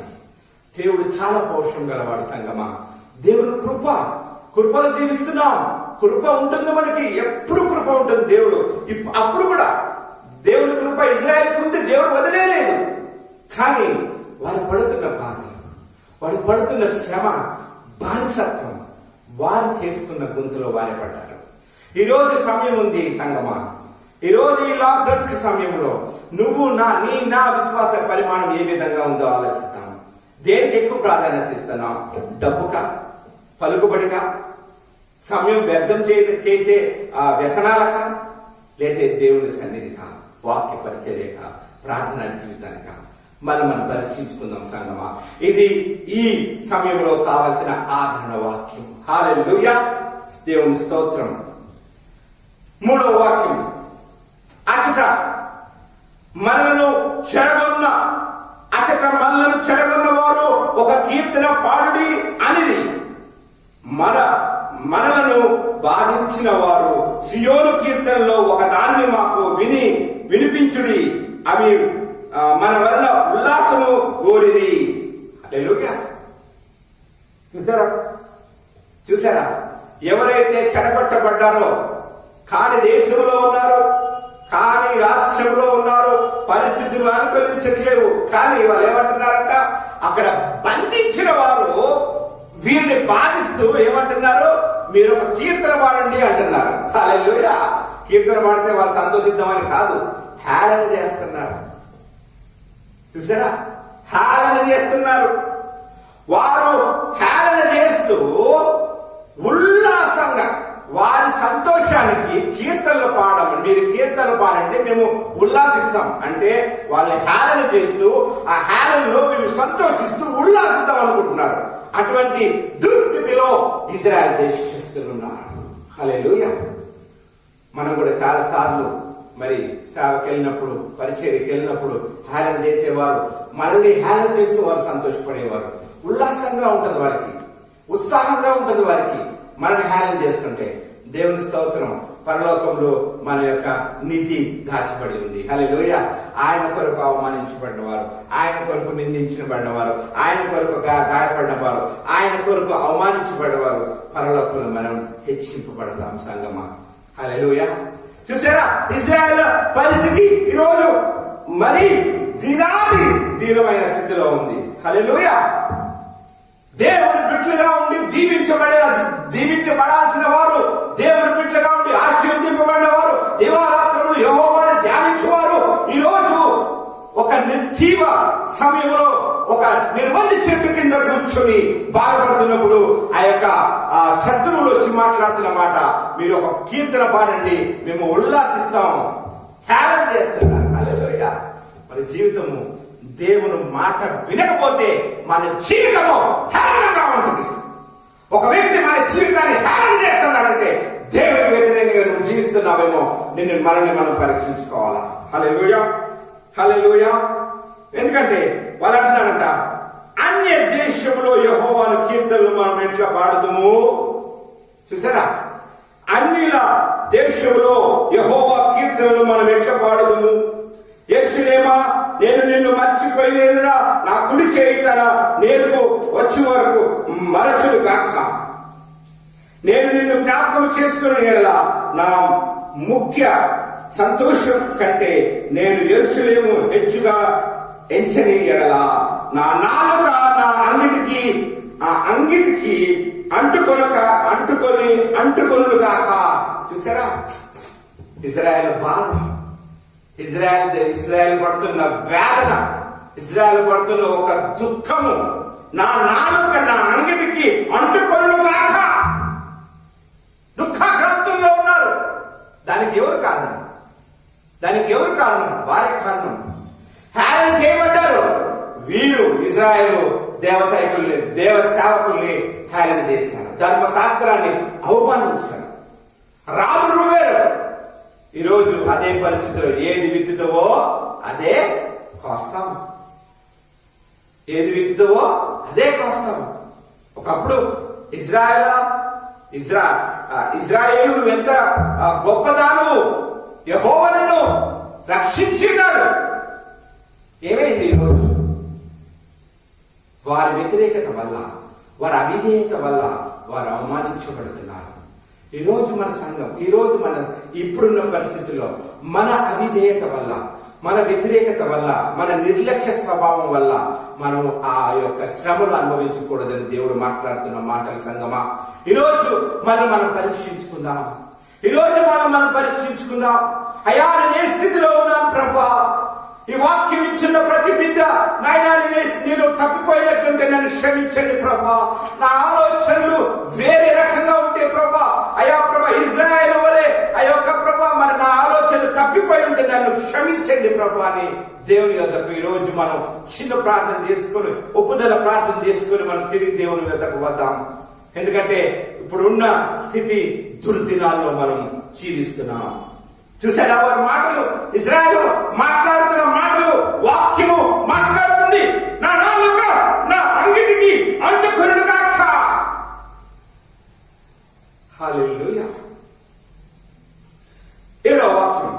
దేవుడు చాలా పౌరుషం గలవాడు. సంగమా, దేవుని కృపలో జీవిస్తున్నాం. కృప ఉంటుంది మనకి, ఎప్పుడు కృప ఉంటుంది. దేవుడు అప్పుడు కూడా దేవుని కృప ఇజ్రాయెల్కి ఉంది, దేవుడు వదిలేలేదు. కానీ వారు పడుతున్న బాధలు, వారు పడుతున్న శ్రమ, బానిసత్వం, వారు చేసుకున్న గొంతులో వారే పడ్డారు. ఈరోజు సమయం ఉంది సంగమా, ఈరోజు ఈ లాక్డౌన్ సమయంలో నువ్వు నా విశ్వాస పరిమాణం ఏ విధంగా ఉందో ఆలోచిస్తాను. దేనికి ఎక్కువ ప్రాధాన్యత ఇస్తున్నావు? డబ్బుకా, పలుకుబడిగా, సమయం వ్యర్థం చేసే వ్యసనాలకా, లేదా దేవుని సన్నిధికా, వాక్య పరిచర్యక, ప్రార్థనా జీవితానికా? మనం పరీక్షించుకుందాం సంగమా. ఇది ఈ సమయంలో కావలసిన ఆదరణ వాక్యం. హల్లెలూయా, దేవుని స్తోత్రం. 3వ వాక్యం, అచట మనలను చెరగొన్న వారు ఒక కీర్తన పాడుడి అనేది. మనలను బాధించిన వారు సియోను కీర్తనలో ఒక దాన్ని మాకు వినిపించుడి, అవి మన వలన ఉల్లాసము కోరిది. హల్లెలూయా. చూసారా? ఎవరైతే చెరగొట్టబడ్డారో, కాని దేశంలో ఉన్నారు, కానీ రాష్ట్రంలో ఉన్నారు, పరిస్థితులు అనుకరించట్లేవు, కానీ వాళ్ళు ఏమంటున్నారంట? అక్కడ బంధించిన వారు వీరిని బాధిస్తూ ఏమంటున్నారు? మీరు ఒక కీర్తన పాడండి అంటున్నారు. హల్లెలూయా. కీర్తన పాడితే వాళ్ళు సంతోషిద్దామని కాదు, హేళన చేస్తున్నారు. చూసారా? హేళన చేస్తున్నారు. వారు హేళన చేస్తూ ఉల్లాసంగా వారి సంతోషానికి కీర్తనలు పాడమని, మీరు కీర్తనలు పాడండి మేము ఉల్లాసిస్తాం అంటే వాళ్ళని హేళన చేస్తూ ఆ హేళనలో వీళ్ళు సంతోషిస్తూ ఉల్లాసిద్దాం అనుకుంటున్నారు. అటువంటి దుస్థితిలో ఇజ్రాయెల్ దేశస్తులు ఉన్నారు. హల్లెలూయా. మనం కూడా చాలా సార్లు మరి సేవకి వెళ్ళినప్పుడు, పరిచర్యకి వెళ్ళినప్పుడు హేళన చేసేవారు, మనల్ని హేళన చేసి వారు సంతోషపడేవారు. ఉల్లాసంగా ఉంటుంది వారికి, ఉత్సాహంగా ఉంటుంది వారికి మనల్ని హేళన చేస్తుంటే. దేవుని స్తోత్రం. పరలోకంలో మన యొక్క నిధి దాచిపడి ఉంది. హల్లెలూయా. ఆయన కొరకు అవమానించబడినవారు, ఆయన కొరకు నిందించబడినవారు, ఆయన కొరకు గాయపడినవారు, ఆయన కొరకు అవమానించబడినవారు పరలోకంలో మనం హెచ్చింపబడతాం సంగమా. హల్లెలూయా. చూసారా? ఇజ్రాయెల్ పరిస్థితి ఈరోజు మరి దీనమైన స్థితిలో ఉంది. హల్లెలూయా. దేవుని బిడ్డలుగా ఉండి దీవించబడాల్సిన వారు, దేవుని బిడ్డలుగా ఉండి ఆశీర్వదింపబడిన వారు, దివారాత్రములు యెహోవాను ధ్యానించువారు ఈరోజు ఒక నిర్జీవ సమయంలో ఒక నిర్వంది చెట్టు కింద కూర్చొని బాధపడుతున్నప్పుడు ఆ యొక్క శత్రువులు వచ్చి మాట్లాడుతున్న మాట, మీరు ఒక కీర్తన పాడండి మేము ఉల్లాసిస్తాం, హేళన చేస్తున్నారు. హల్లెలూయా. మన జీవితము దేవుని మాట వినకపోతే మన జీవితము హేళనగా ఉంటుంది. ఒక వ్యక్తి మన జీవితాన్ని హేళన చేస్తున్నాడంటే దేవునికి వ్యతిరేకంగా నువ్వు జీవిస్తున్నావేమో మనల్ని మనం పరీక్షించుకోవాలా. హల్లెలూయా. హల్లెలూయా. ఎందుకంటే వాళ్ళు అంటున్నారంట, అన్య దేశంలో యెహోవాను కీర్తనలు మనం ఎట్లా పాడుదుము. చూసారా? అన్యుల దేశంలో యెహోవా కీర్తనలు మనం ఎట్లా పాడుదుము. యెరూషలేమా, నేను నిన్ను మర్చిపోయినా నా కుడి చేయి తన నేర్పు వచ్చే వరకు మరచుడు గాక. నేను నిన్ను జ్ఞాపకం చేసుకుని ఎడల నా ముఖ్య సంతోషం కంటే నేను యెరూషలేము హెచ్చుగా ఎంచని ఎడల నా నాలుక నా అంగిటికి అంటుకొనులు గాక. చూసారా? ఇజ్రాయెల్ బాధ, ఇజ్రాయెల్ పడుతున్న వేదన, ఇజ్రాయెల్ పడుతున్న ఒక దుఃఖము, నా నాలుక నా అంగిటికి అంటుకొనును గాక. దుఃఖాక్రాంతంలో ఉన్నారు. దానికి ఎవరు కారణం? దానికి ఎవరు కారణం? వారే కారణం. హేళన చేయబడ్డారు. వీరు ఇజ్రాయేలు దేవ సేవకుల్ని హేళన చేశారు. ధర్మశాస్త్రాన్ని అవమానించారు. రాజు రువేరు. ఈరోజు అదే పరిస్థితిలో ఏది విత్తుతావో అదే కోస్తాం. ఏది విత్తుతావో అదే కోస్తాం. ఒకప్పుడు ఇజ్రాయేలు ఎంత గొప్పదాను, యెహోవాను రక్షించినాడు. ఏమైంది ఈరోజు? వారి వ్యతిరేకత వల్ల, వారి అవిధేయత వల్ల వారు అవమానించబడుతున్నారు. ఈరోజు మన సంఘం, ఈరోజు ఇప్పుడున్న పరిస్థితుల్లో మన అవిధేయత వల్ల, మన వ్యతిరేకత వల్ల, మన నిర్లక్ష్య స్వభావం వల్ల మనం ఆ యొక్క శ్రమలు అనుభవించకూడదని దేవుడు మాట్లాడుతున్న మాటల సంగమా. ఈరోజు మనం పరీక్షించుకుందాం. ఈరోజు మనం పరీక్షించుకుందాం. అయ్యా, నేను ఏ స్థితిలో ఉన్నాను ప్రభా? ఈ వాక్యం ఇచ్చిన ప్రతి బిడ్డ, నాయనా నేను తప్పిపోయినట్లుంటే నన్ను క్షమించండి ప్రభా. నా ఆలోచనలు వేరే రకంగా ఉంటే ప్రభా, అయ్యా ప్రభా, ఇజ్రాయేలు వలె ఆ యొక్క ప్రభా నా ఆలోచనలు తప్పిపోయి ఉంటే నన్ను క్షమించండి ప్రభా అని దేవుని యొద్దకు ఈరోజు మనం చిన్న ప్రార్థన చేసుకుని, ఒప్పుదల ప్రార్థన చేసుకుని మనం తిరిగి దేవుని యొద్దకు వద్దాం. ఎందుకంటే ఇప్పుడున్న స్థితి దుర్దినాల్లో మనం జీవిస్తున్నాం. చూసారా వారి మాటలు? ఇజ్రాయేలు మాట్లాడుతున్న మాటలు, వాక్యము మాట్లాడుతుంది. నా నాలుక నా అంగిటికి అంటుకొనును గాక. హల్లెలూయా. 7వ వాక్యం,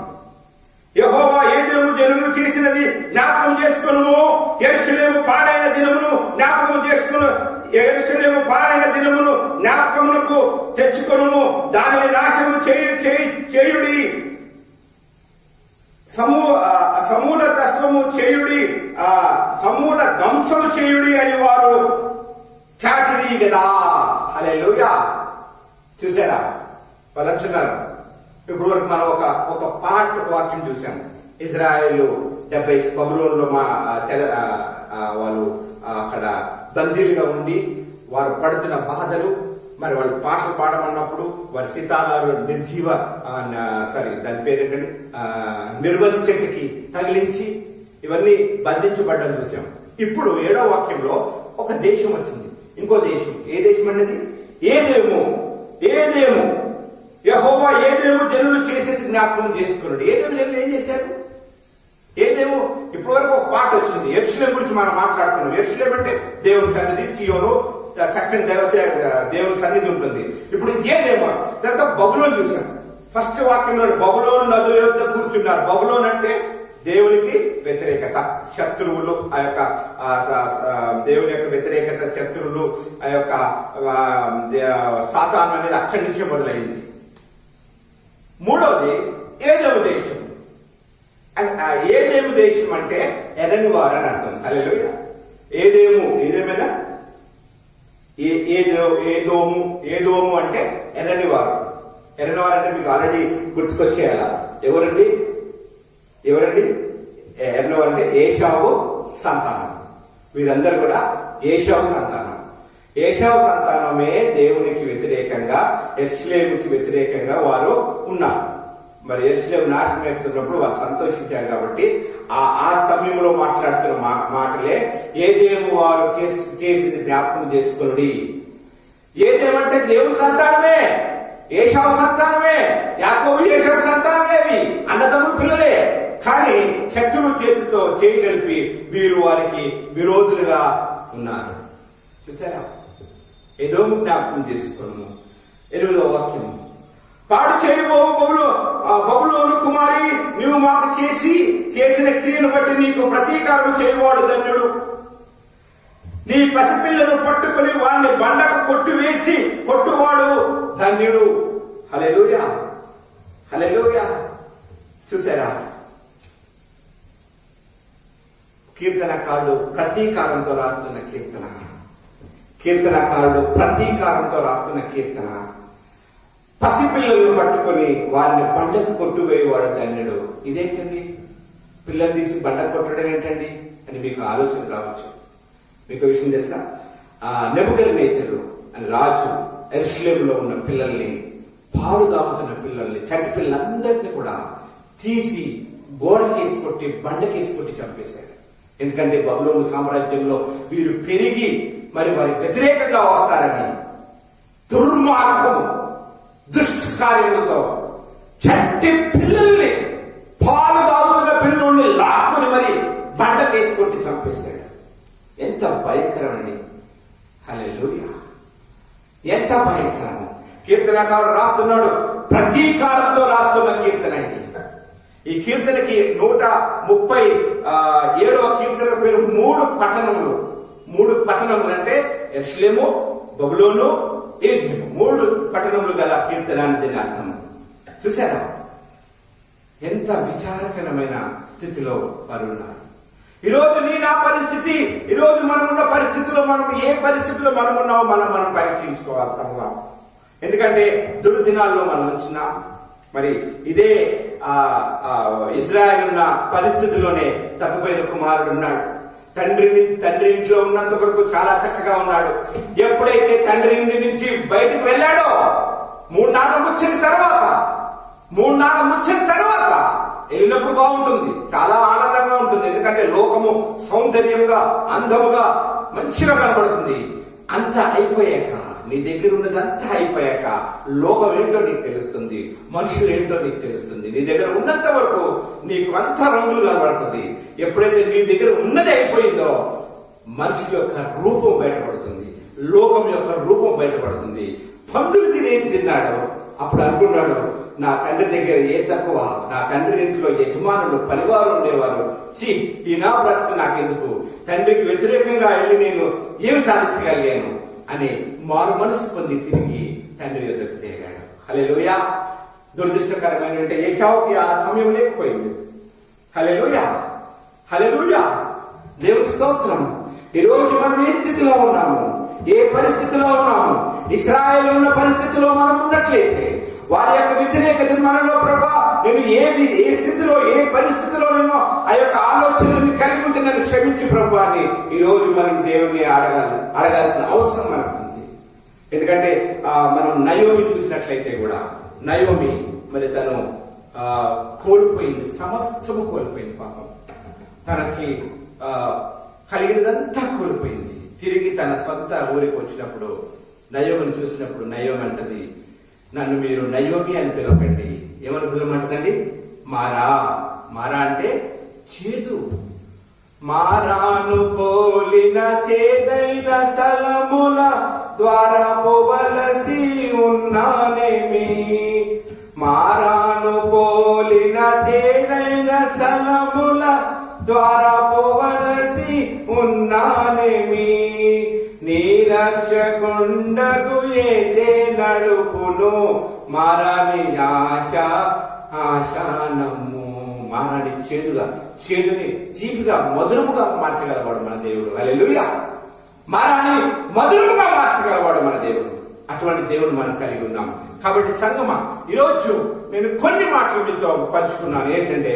యెహోవా ఏదోము జనులు చేసినది జ్ఞాపకం చేసుకొనుము. యెరూషలేము పాడైన దినమును జ్ఞాపకం చేసుకొను. యెరూషలేము పాడైన దినమును జ్ఞాపకమునకు తెచ్చుకొనుము. దానిని నాశనము చేయుడి. సమూల దస్వము చేయుడి, సమూల ధ్వంసము చేయుడి అని వారు చాటిది కదా. హల్లెలూయా. చూసారా వాళ్ళు అంటున్నారు. ఇప్పుడు వరకు మనం ఒక పార్ట్ వాక్యం చూసాం. ఇజ్రాయేలు 70 బబులోనులో వాళ్ళు అక్కడ బందీలుగా ఉండి వారు పడుతున్న బాధలు, మరి వాళ్ళు పాటలు పాడమన్నప్పుడు వారి సితారాలు దాని పేరేంటండి, నిర్బంధ చెట్టుకి తగిలించి ఇవన్నీ బంధించబడ్డం చూసాం. ఇప్పుడు 7వ వాక్యంలో ఒక దేశం వచ్చింది, ఇంకో దేశం. ఏ దేశం అన్నది? ఏదేమో యెహోవా ఏదేమో జనులు చేసేది జ్ఞాపకం చేసుకున్నాడు. ఏదేమో జనులు ఏం చేశారు? ఏదేమో ఇప్పటి వరకు ఒక పాట వచ్చింది. యెరూషలేము గురించి మనం మాట్లాడుకున్నాం. యెరూషలేము అంటే దేవుని సన్నిధి, సియోను, చక్కని దేవుని సన్నిధి ఉంటుంది. ఇప్పుడు ఏదేమో తర్వాత బబులోను చూసాం. ఫస్ట్ వాక్యంలో బబులోను నదుల యొద్ద కూర్చున్నారు. బబులోను అంటే దేవునికి వ్యతిరేకత, శత్రువులు. ఆ యొక్క దేవుని యొక్క వ్యతిరేకత, శత్రువులు, ఆ యొక్క సాతాను అనేది అక్కడి నుంచే మొదలైంది. మూడవది ఏదేము దేశం. ఏదేము దేశం అంటే ఎర్రని వారు అని అర్థం. హల్లెలూయా. ఏదేమైనా ఏదోము అంటే ఎర్రని వారు. ఎర్రని వారు అంటే మీకు ఆల్రెడీ గుర్తుకొచ్చేయాల. ఎవరండి? ఎర్రని వారు అంటే ఏశావు సంతానం. వీరందరూ కూడా ఏశావు సంతానం. ఏశావు సంతానమే దేవునికి వ్యతిరేకంగా, యెరూషలేముకి వ్యతిరేకంగా వారు ఉన్నారు. మరి యెరూషలేము నాశనం అయిపోతున్నప్పుడు వారు సంతోషించారు. కాబట్టి ఆ సమయంలో మాట్లాడుతున్న మాటలే ఏదేమో వారు చేసింది జ్ఞాపకం చేసుకునుడి. ఏదేమంటే దేవుని సంతానమే, ఏశావు సంతానమే, యాకోబు ఏశావు సంతానమేవి, అన్నదమ్ముల పిల్లలే. కానీ శత్రువు చేతితో చేయగలిపి వీరు వారికి విరోధులుగా ఉన్నారు. చూసారా? ఏదో జ్ఞాపకం చేసుకున్నాము. 8వ వాక్యం, పాడు చేయబోవు బబులోను కుమారి, నీవు మాకు చేసిన క్రియను బట్టి నీకు ప్రతీకారం చేయవాడు ధన్యుడు. నీ పసిపిల్లను పట్టుకుని వాడిని బండకు కొట్టువాడు ధన్యుడు. హల్లెలూయా. హల్లెలూయా. చూసారా? కీర్తనకారుడు ప్రతీకారంతో రాస్తున్న కీర్తన. పసిపిల్లలను పట్టుకొని వారిని బండకు కొట్టువేయవాడు ధన్యుడు. ఇదేంటండి? పిల్లలు తీసి బండకు కొట్టడం ఏంటండి అని మీకు ఆలోచన రావచ్చు. మీకు విషయం తెలుసా? నెబుకద్నెజరు అని రాజు యెరూషలేములో ఉన్న పిల్లల్ని, పాలు తాగుతున్న పిల్లల్ని, చంటి పిల్లలందరినీ కూడా తీసి గోడకేసి కొట్టి, బండకేసి కొట్టి చంపేశాడు. ఎందుకంటే బబులోను సామ్రాజ్యంలో వీరు పెరిగి మరి వారి వ్యతిరేకంగా వస్తారని దుర్మార్గము, దుష్ట కార్యములతో చంటి పిల్లల్ని, పాలు తాగుతున్న పిల్లల్ని లాక్కుని మరి బండకేసి కొట్టి చంపేశాడు. ఎంత భయంకరమండి! హల్లెలూయా! ఎంత భయంకరము! కీర్తనకారుడు రాస్తున్నాడు, ప్రతీకారంతో రాస్తున్న కీర్తన ఇది. ఈ కీర్తనకి 137వ కీర్తన పేరు మూడు పట్టణములు అంటే యెరూషలేము, బబులోను, ఎరుషలేము, 3 పట్టణములు గల కీర్తన అని దీని అర్థం. చూసారా ఎంత విచారకరమైన స్థితిలో వారు ఉన్నారు. ఈరోజు నా పరిస్థితి, ఈరోజు మనం ఉన్న పరిస్థితిలో మనం ఏ పరిస్థితిలో మనం ఉన్నామో మనం పరీక్షించుకోవాలి తమ. ఎందుకంటే దుర్దినాల్లో మనం ఉంటున్నాం. మరి ఇదే ఇజ్రాయెల్ ఉన్న పరిస్థితిలోనే తప్పిపోయిన కుమారుడు ఉన్నాడు. తండ్రి ఇంట్లో ఉన్నంత వరకు చాలా చక్కగా ఉన్నాడు. ఎప్పుడైతే తండ్రి ఇంటి నుంచి బయటకు వెళ్ళాడో 3 నాలుగు ముచ్చిన తర్వాత వెళ్ళినప్పుడు బాగుంటుంది, చాలా ఆనందంగా ఉంటుంది. ఎందుకంటే లోకము సౌందర్యంగా, అందముగా, మంచిగా కనబడుతుంది. అంతా అయిపోయాక, నీ దగ్గర ఉన్నదంతా అయిపోయాక లోకం ఏంటో నీకు తెలుస్తుంది, మనుషులు ఏంటో నీకు తెలుస్తుంది. నీ దగ్గర ఉన్నంత వరకు నీకు అంతా రంగులు కనబడుతుంది. ఎప్పుడైతే నీ దగ్గర ఉన్నది అయిపోయిందో మనుషుల యొక్క రూపం బయటపడుతుంది, లోకం యొక్క రూపం బయటపడుతుంది. పందులు తినేది తిన్నాడు. అప్పుడు అనుకున్నాడు, నా తండ్రి దగ్గర ఏ తక్కువ, నా తండ్రి ఇంట్లో యజమానులు, పనివారు ఉండేవారు, ఈ నా బ్రతుకు నాకెందుకు, తండ్రికి వ్యతిరేకంగా వెళ్ళి నేను ఏమి సాధించగలిగాను అని మారు మనసు పొంది తిరిగి తండ్రి యొద్దకు తేగాడు. హల్లెలూయా! దురదృష్టకరమైన ఏశావుకి ఆ సమయం లేకపోయింది. హల్లెలూయా! హల్లెలూయా! దేవుని స్తోత్రం. ఈరోజు మనం ఏ స్థితిలో ఉన్నాము, ఏ పరిస్థితిలో ఉన్నాము? ఇశ్రాయేలు ఉన్న పరిస్థితిలో మనం ఉన్నట్లయితే వారి యొక్క వ్యతిరేకత మనలో, ప్రభా నేను ఏ స్థితిలో, ఏ పరిస్థితిలో నేను ఆ యొక్క ఆలోచనని కలిగి ఉంటే నన్ను క్షమించు ప్రభా అని ఈరోజు మనం దేవుణ్ణి అడగాల్సిన అవసరం మనకు ఉంది. ఎందుకంటే మనం నయోమి చూసినట్లయితే కూడా, నయోమి మరి తను కోల్పోయింది, సమస్తము కోల్పోయింది. పాపం తనకి కలిగినదంతా కోల్పోయింది. తిరిగి తన సొంత ఊరికి వచ్చినప్పుడు నయోమిని చూసినప్పుడు నయోమి అంటది, నన్ను మీరు నయోమి అని పిలవకండి. ఏమని పిలవమంటదండి? మారా అంటే చేదు. మారాను పోలిన చేదైన స్థలముల ద్వారా పోవలసి ఉన్నానేమి. మారాను పోలిన చేదైన స్థలముల ద్వారా పోవలసి ఉన్నానేమి. నీ రక్షకుండకు యేసే నడుపును, మారాని ఆశానము. మారాని చేదుని తీపిగా, మధురముగా మార్చగలవాడు మన దేవుడు. హల్లెలూయా! మారాని మధురముగా మార్చగలవాడు మన దేవుడు. అటువంటి దేవుడు మనం కలిగి ఉన్నాం. కాబట్టి సంగమా, ఈరోజు నేను కొన్ని మాటలు మీతో పంచుకున్నాను. ఏంటంటే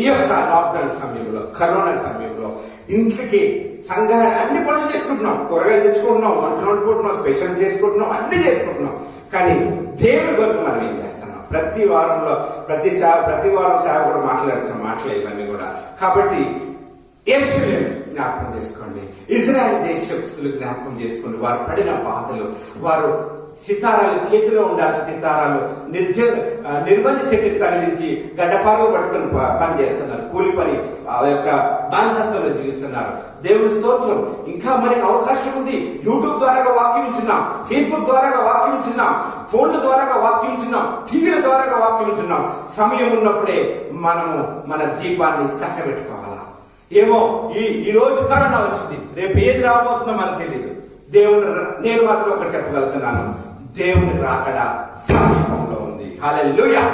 ఈ యొక్క లాక్డౌన్ సమయంలో, కరోనా సమయంలో ఇంటికి సంఘాన్ని అన్ని పనులు చేసుకుంటున్నాం, కూరగాయలు తెచ్చుకుంటున్నాం, వంటలు వండుకుంటున్నాం, స్పెషల్స్ చేసుకుంటున్నాం, అన్ని చేసుకుంటున్నాం. కానీ దేవుడి వరకు మనం ఏం చేస్తున్నాం? ప్రతి వారం సేవకుడు మాట్లాడుతున్న మాటలు ఇవన్నీ కూడా. కాబట్టి యెరూషలేము జ్ఞాపకం చేసుకోండి, ఇజ్రాయెల్ దేశస్తులు జ్ఞాపకం చేసుకోండి. వారు పడిన బాధలు, వారు సితారాలు చేతిలో ఉండాల్సిన సితారాలు నిర్బంధ చెట్టుకు తగిలించి గడ్డపారలు పట్టుకుని పని చేస్తున్నారు, కూలి పని, ఆ యొక్క బానిసత్వంలో జీవిస్తున్నారు. దేవుని స్తోత్రం. ఇంకా మనకి అవకాశం ఉంది. యూట్యూబ్ ద్వారాగా వాక్యం ఇచ్చున్నాం, ఫేస్బుక్ ద్వారాగా వాక్యం ఇచ్చున్నాం, ఫోన్ల ద్వారాగా వాక్యం ఇచ్చున్నాం, టీవీల ద్వారాగా వాక్యం ఇచ్చున్నాం. సమయం ఉన్నప్పుడే మనము మన దీపాన్ని చక్కబెట్టుకోవాలా. ఏమో ఈ రోజు కరోనా వచ్చింది, రేపు ఏది రాబోతుందో మనకు తెలియదు. నేను మాత్రం ఒకటి చెప్పగలుగుతున్నాను, దేవుని రాకడ సమీపంలో ఉంది. హల్లెలూయా!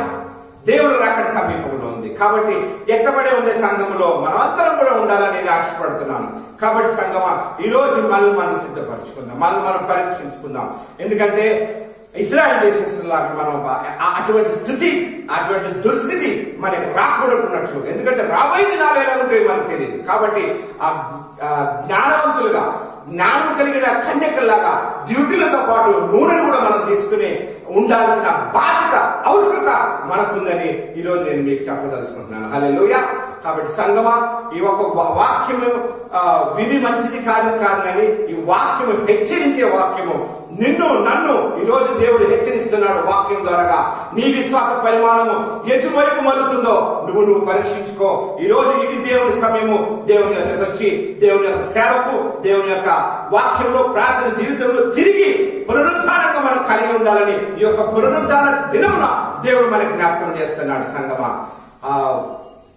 దేవుని రాకడ సమీపంలో ఉంది. కాబట్టి ఎత్తబడే ఉండే సంఘంలో మనం అందరం కూడా ఉండాలని నేను ఆశపడుతున్నాను. కాబట్టి సంఘమా, ఈ రోజు మనం సిద్ధపరచుకుందాం, మనం పరీక్షించుకుందాం. ఎందుకంటే ఇశ్రాయేలు దేశస్తులాగా మనం అటువంటి దుస్థితి మనకి రాకూడకున్నట్లు. ఎందుకంటే రాబోయే దినాలు ఎలా ఉంటాయో మనకు తెలియదు. కాబట్టి ఆ జ్ఞానవంతులుగా జ్ఞానం కలిగిన కన్యకల్లాగా డ్యూటీలతో పాటు నూనెను కూడా మనం తీసుకుని ఉండాల్సిన బాధ్యత అవసరత మనకుందని ఈరోజు నేను మీకు చెప్పదలుచుకుంటున్నాను. హల్లెలూయా. కాబట్టి సంగమా, ఈ ఒక వాక్యము విని మంచిది కాదు కానీ ఈ వాక్యము హెచ్చరించే వాక్యము. నిన్ను నన్ను ఈరోజు దేవుడు హెచ్చరిస్తున్నాడు వాక్యం ద్వారా. నీ విశ్వాస పరిమాణము ఎటువైపు మలుతుందో నువ్వు పరీక్షించుకో. ఈరోజు ఇది దేవుని సమయము. దేవుని యొక్కకు వచ్చి దేవుని యొక్క సేవకు, దేవుని యొక్క వాక్యంలో, ప్రార్థన జీవితంలో తిరిగి పునరుద్ధానంగా మనం కలిగి ఉండాలని ఈ యొక్క పునరుద్ధాన దినమున దేవుడు మనకి జ్ఞాపకం చేస్తున్నాడు. సంగమా,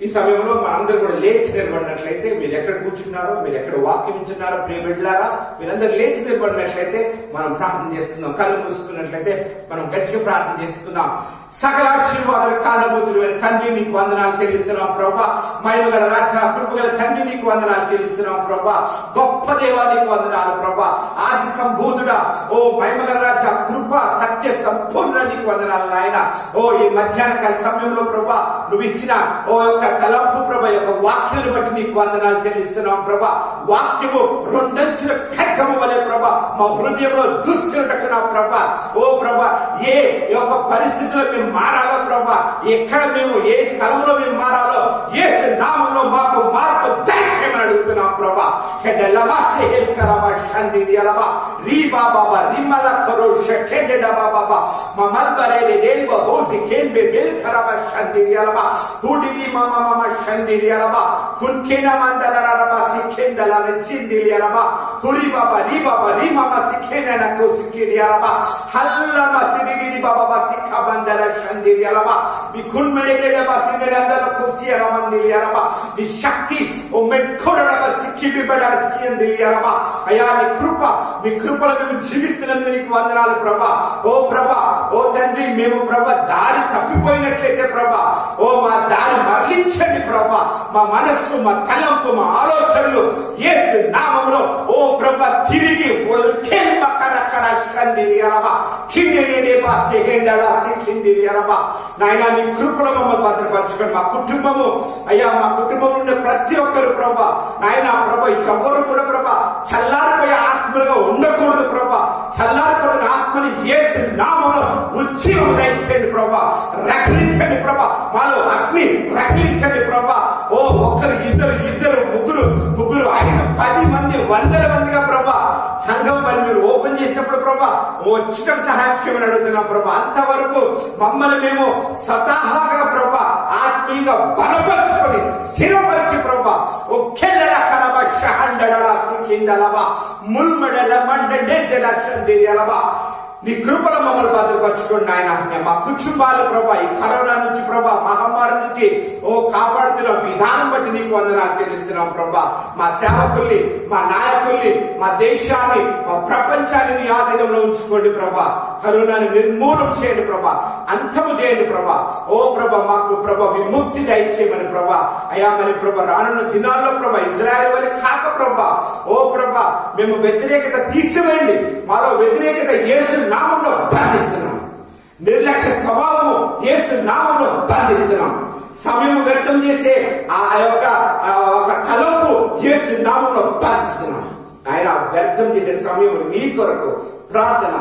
ఈ సమయంలో మనందరూ కూడా లేచి నిలబడినట్లయితే, మీరు ఎక్కడ కూర్చున్నారో, మీరు ఎక్కడ వాక్యం ఇచ్చున్నారో ప్రియ బిడ్డలారా, మీరందరూ లేచి నిలబడినట్లయితే మనం ప్రార్థన చేసుకుందాం. కళ్ళు మూసుకున్నట్లయితే మనం గట్టిగా ప్రార్థన చేసుకుందాం. సకల ఆశీర్వాదాలు కారణభూతులు తండ్రి నీకు వందనాలు చెల్లిస్తున్నాం ప్రభా. మహిమగల రాజ్య కృపగల తండ్రి నీకు వందనాలు చెల్లిస్తున్నాం ప్రభా. గొప్ప దేవా నీకు వందనాలు ప్రభా. ఆది సంబోధుడా, ఓ మహిమగల రాజ్య కృప సత్య సంపూర్ణ నీకు వందనాలు నాయన. ఓ ఈ మధ్యాహ్న కాల సమయంలో ప్రభా నువ్వు ఇచ్చిన ఓ యొక్క తలంపు ప్రభా యొక్క వాక్యాన్ని బట్టి నీకు వందనాలు చెల్లిస్తున్నాం ప్రభా. వాక్యము రెండంచుల ఖడ్గము వలె ప్రభా మా హృదయంలో దూసుకున్నట్టుగా ప్రభా. ఓ ప్రభా, ఏ యొక్క పరిస్థితుల్లో మేము మారాలో ప్రభా, ఎక్కడ మేము ఏ స్థలంలో మేము మారాలో యేసు నామములో మాకు మార్పు దయచేయమని అడుగుతున్నాం ప్రభా. శక్తి అయ్యా, నీ కృప, నీ కృపలో మేము జీవిస్తున్నందుకు నీకు వందనాలు ప్రభా. ఓ ప్రభా, ఓ తండ్రి, మేము ప్రభా దారి తప్పిపోయినట్లయితే ప్రభా, ఓ మా దారి మరలించండి ప్రభా. మా మనస్సు, మా తలంపు, మా ఆలోచనలు యేసు నామములో ఓ ప్రభా తిరిగి నాయన నీ కృపలో మమ్మల్ని భద్రపరచుకోండి. మా కుటుంబము అయ్యా, మా కుటుంబంలో ఉండే ప్రతి ఒక్కరు ప్రభా నాయన ప్రభా ఎవరు కూడా ప్రభా చల్లారిపోయే ఆత్మలుగా ఉండకూడదు ప్రభా. చల్లారిపోయిన ఆత్మని యేసు నామములో ఉజ్జీవం దయచేయండి ప్రభా. రగిలించండి ప్రభా, మాలో అగ్ని రగిలించండి ప్రభా. ఓ ఒక్కరు, ఇద్దరు, ముగ్గురు, 5, 10 మంది, 100 మందిగా ప్రభా సంఘం మరి మీరు ఓపెన్ చేసినప్పుడు ప్రభా వచ్చటం సహాయం చేయమని అడుగుతున్నాం ప్రభా. అంతవరకు మమ్మల్ని మేము స్వతహాగా ప్రభా ఆత్మీయంగా బలపరుచుకొని స్థిరపరిచి ప్రభా ఒకేలా కలబ షహండడలా సికిందలబా ముల్మడల మండడే జలక్షందియలబా నీ కృపలో మమ్మల్ని భద్రపరచుకోండి నాయన. మా కుటుంబాలు ప్రభా ఈ కరోనా నుంచి ప్రభా మహమ్మారి నుంచి ఓ కాపాడుతున్న విధానం బట్టి నీకు వందనాలు చెల్లిస్తున్నాం ప్రభా. మా సేవకుల్ని, మా నాయకుల్ని, మా దేశాన్ని, మా ప్రపంచాన్ని నీ ఆధీనంలో ఉంచుకోండి ప్రభా. కరోనాని నిర్మూలన చేయండి ప్రభా, అంతము చేయండి ప్రభా. ఓ ప్రభా మాకు ప్రభా విముక్తి దయచేయమని ప్రభా. అయ్యా మరి ప్రభా రానున్న దినాల్లో ప్రభా ఇజ్రాయెల్ వలె కాక ప్రభా, ఓ ప్రభా మేము వ్యతిరేకత తీసివేయండి. మాలో వ్యతిరేకత యేసు నామంలో బంధిస్తున్నాం. నిర్లక్ష్య స్వభావము యేసు నామంలో బంధిస్తున్నాం. సమయం వ్యర్థం చేసే ఆ యొక్క తలంపు యేసు నామంలో బంధిస్తున్నాం. ఆయన వ్యర్థం చేసే సమయం నీ కొరకు ప్రార్థన,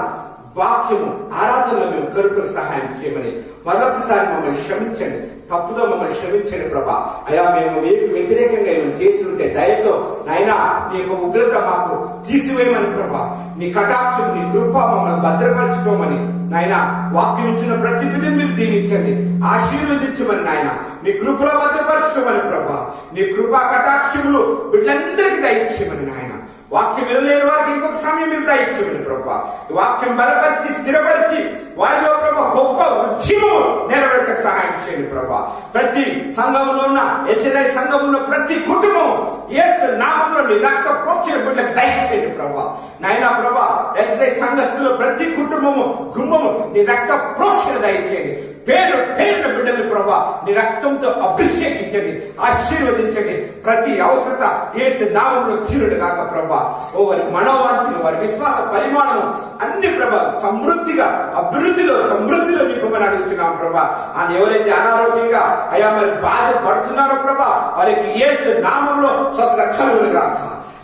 వాక్యము, ఆరాధనలో మేము కరుపులకు సహాయం చేయమని మరొకసారి మమ్మల్ని క్షమించండి. తప్పుతో మమ్మల్ని క్షమించండి ప్రభా. అయా మేము మీకు వ్యతిరేకంగా ఏమైనా చేసి ఉంటే దయతో నాయనా నీ యొక్క ఉగ్రత మాకు తీసివేయమని ప్రభా. నీ కటాక్షం, నీ కృప మమ్మల్ని భద్రపరచుకోమని నాయన వాక్యం ఇచ్చిన ప్రతి బిడ్డను మీరు దీవించండి, ఆశీర్వదించమని నాయన నీ కృపలో భద్రపరచుకోమని ప్రభా. నీ కృపా కటాక్షములు బిడ్డలందరికీ దయచేయమని నాయన. వాక్యం వినలేని వారికి ఇంకొక సమయం మీరు దయచేయమని ప్రభా. వాక్యం బలపరిచి స్థిరపరిచి వారిలో ప్రభా గొప్ప ఉద్యమం నెరవేర్చకు సహాయం చేయండి ప్రభా. ప్రతి సంఘంలో ఉన్న ఎస్ఐ సంఘంలో ప్రతి కుటుంబం యేసు నామములో నీ రక్త ప్రోక్షణ బిడ్డలకు దయచేయండి ప్రభా. నాయన ప్రభా ఎస్ఐ సంఘస్థులు ప్రతి కుటుంబము గుమ్మము నీ రక్త ప్రోక్షణ దయచేయండి. పేరు పేరున బిడ్డలు ప్రభా నీ రక్తంతో అభిషేకించండి, ఆశీర్వదించండి. ప్రతి అవసరత యేసు నామములో తీరుడు కాక ప్రభా. ఓ వారి మనోవాంఛలు, వారి విశ్వాస పరిమాణము అన్ని ప్రభా సమృద్ధిగా అభివృద్ధిలో సమృద్ధిలో నింపమని అడుగుతున్నాం ప్రభా. ఆయన ఎవరైతే అనారోగ్యంగా అయా మరి బాధపడుతున్నారో ప్రభా వారికి యేసు నామంలో స్వస్థత కలుగును గాక.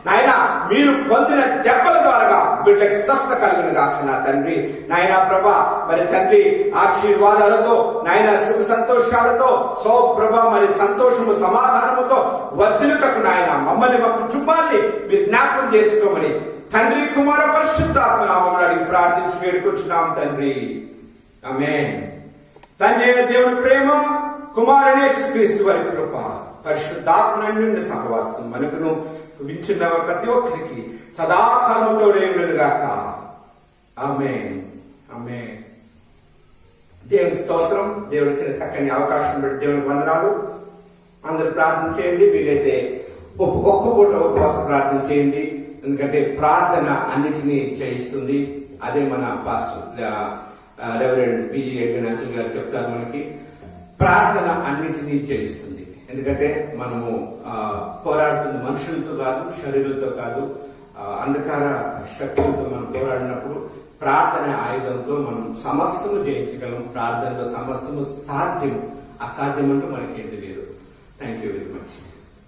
నాయన మీరు పొందిన దెబ్బల ద్వారా బిడ్డకి స్వస్థ కలిగిన గాక నా తండ్రి. నాయన ప్రభా మరి తండ్రి ఆశీర్వాదాలతో నాయన సుఖ సంతోషాలతో ప్రభా మరి సంతోషము సమాధానముతో వర్ధిల్లుటకు నాయన మమ్మల్ని మా కుటుంబాన్ని మీరు జ్ఞాపకం చేసుకోమని తండ్రి కుమార పరిశుద్ధాత్మ నామమున అడిగి ప్రార్థించి వేడుకొచ్చున్నాం తండ్రి. ఆమేన్. తండ్రి అయిన దేవుని ప్రేమ, కుమారుని యేసుక్రీస్తు వారి కృప, పరిశుద్ధాత్మ నిండిన సహవాసం మనకును వింటున్న ప్రతి ఒక్కరికి సదాకాలము తోడై ఉండునుగాక. ఆమేన్. ఆమేన్. దేవుని స్తోత్రం. దేవుడు ఇచ్చిన చక్కని అవకాశం బట్టి దేవునికి వందనాలు. అందరూ ప్రార్థన చేయండి. వీలైతే ఒక్క పూట ఉపవాస ప్రార్థన చేయండి. ఎందుకంటే ప్రార్థన అన్నిటినీ చేయిస్తుంది. అదే మన pastor reverend busy Edwin uncle గారు చెప్తారు, మనకి ప్రార్థన అన్నిటినీ చేయిస్తుంది. ఎందుకంటే మనము పోరాడుతుంది మనుషులతో కాదు, శరీరులతో కాదు, అంధకార శక్తులతో మనం పోరాడినప్పుడు ప్రార్థన ఆయుధంతో మనం సమస్తము జయించగలం. ప్రార్థనలో సమస్తము సాధ్యం. అసాధ్యం అంటూ మనకి ఏది లేదు. Thank you very much.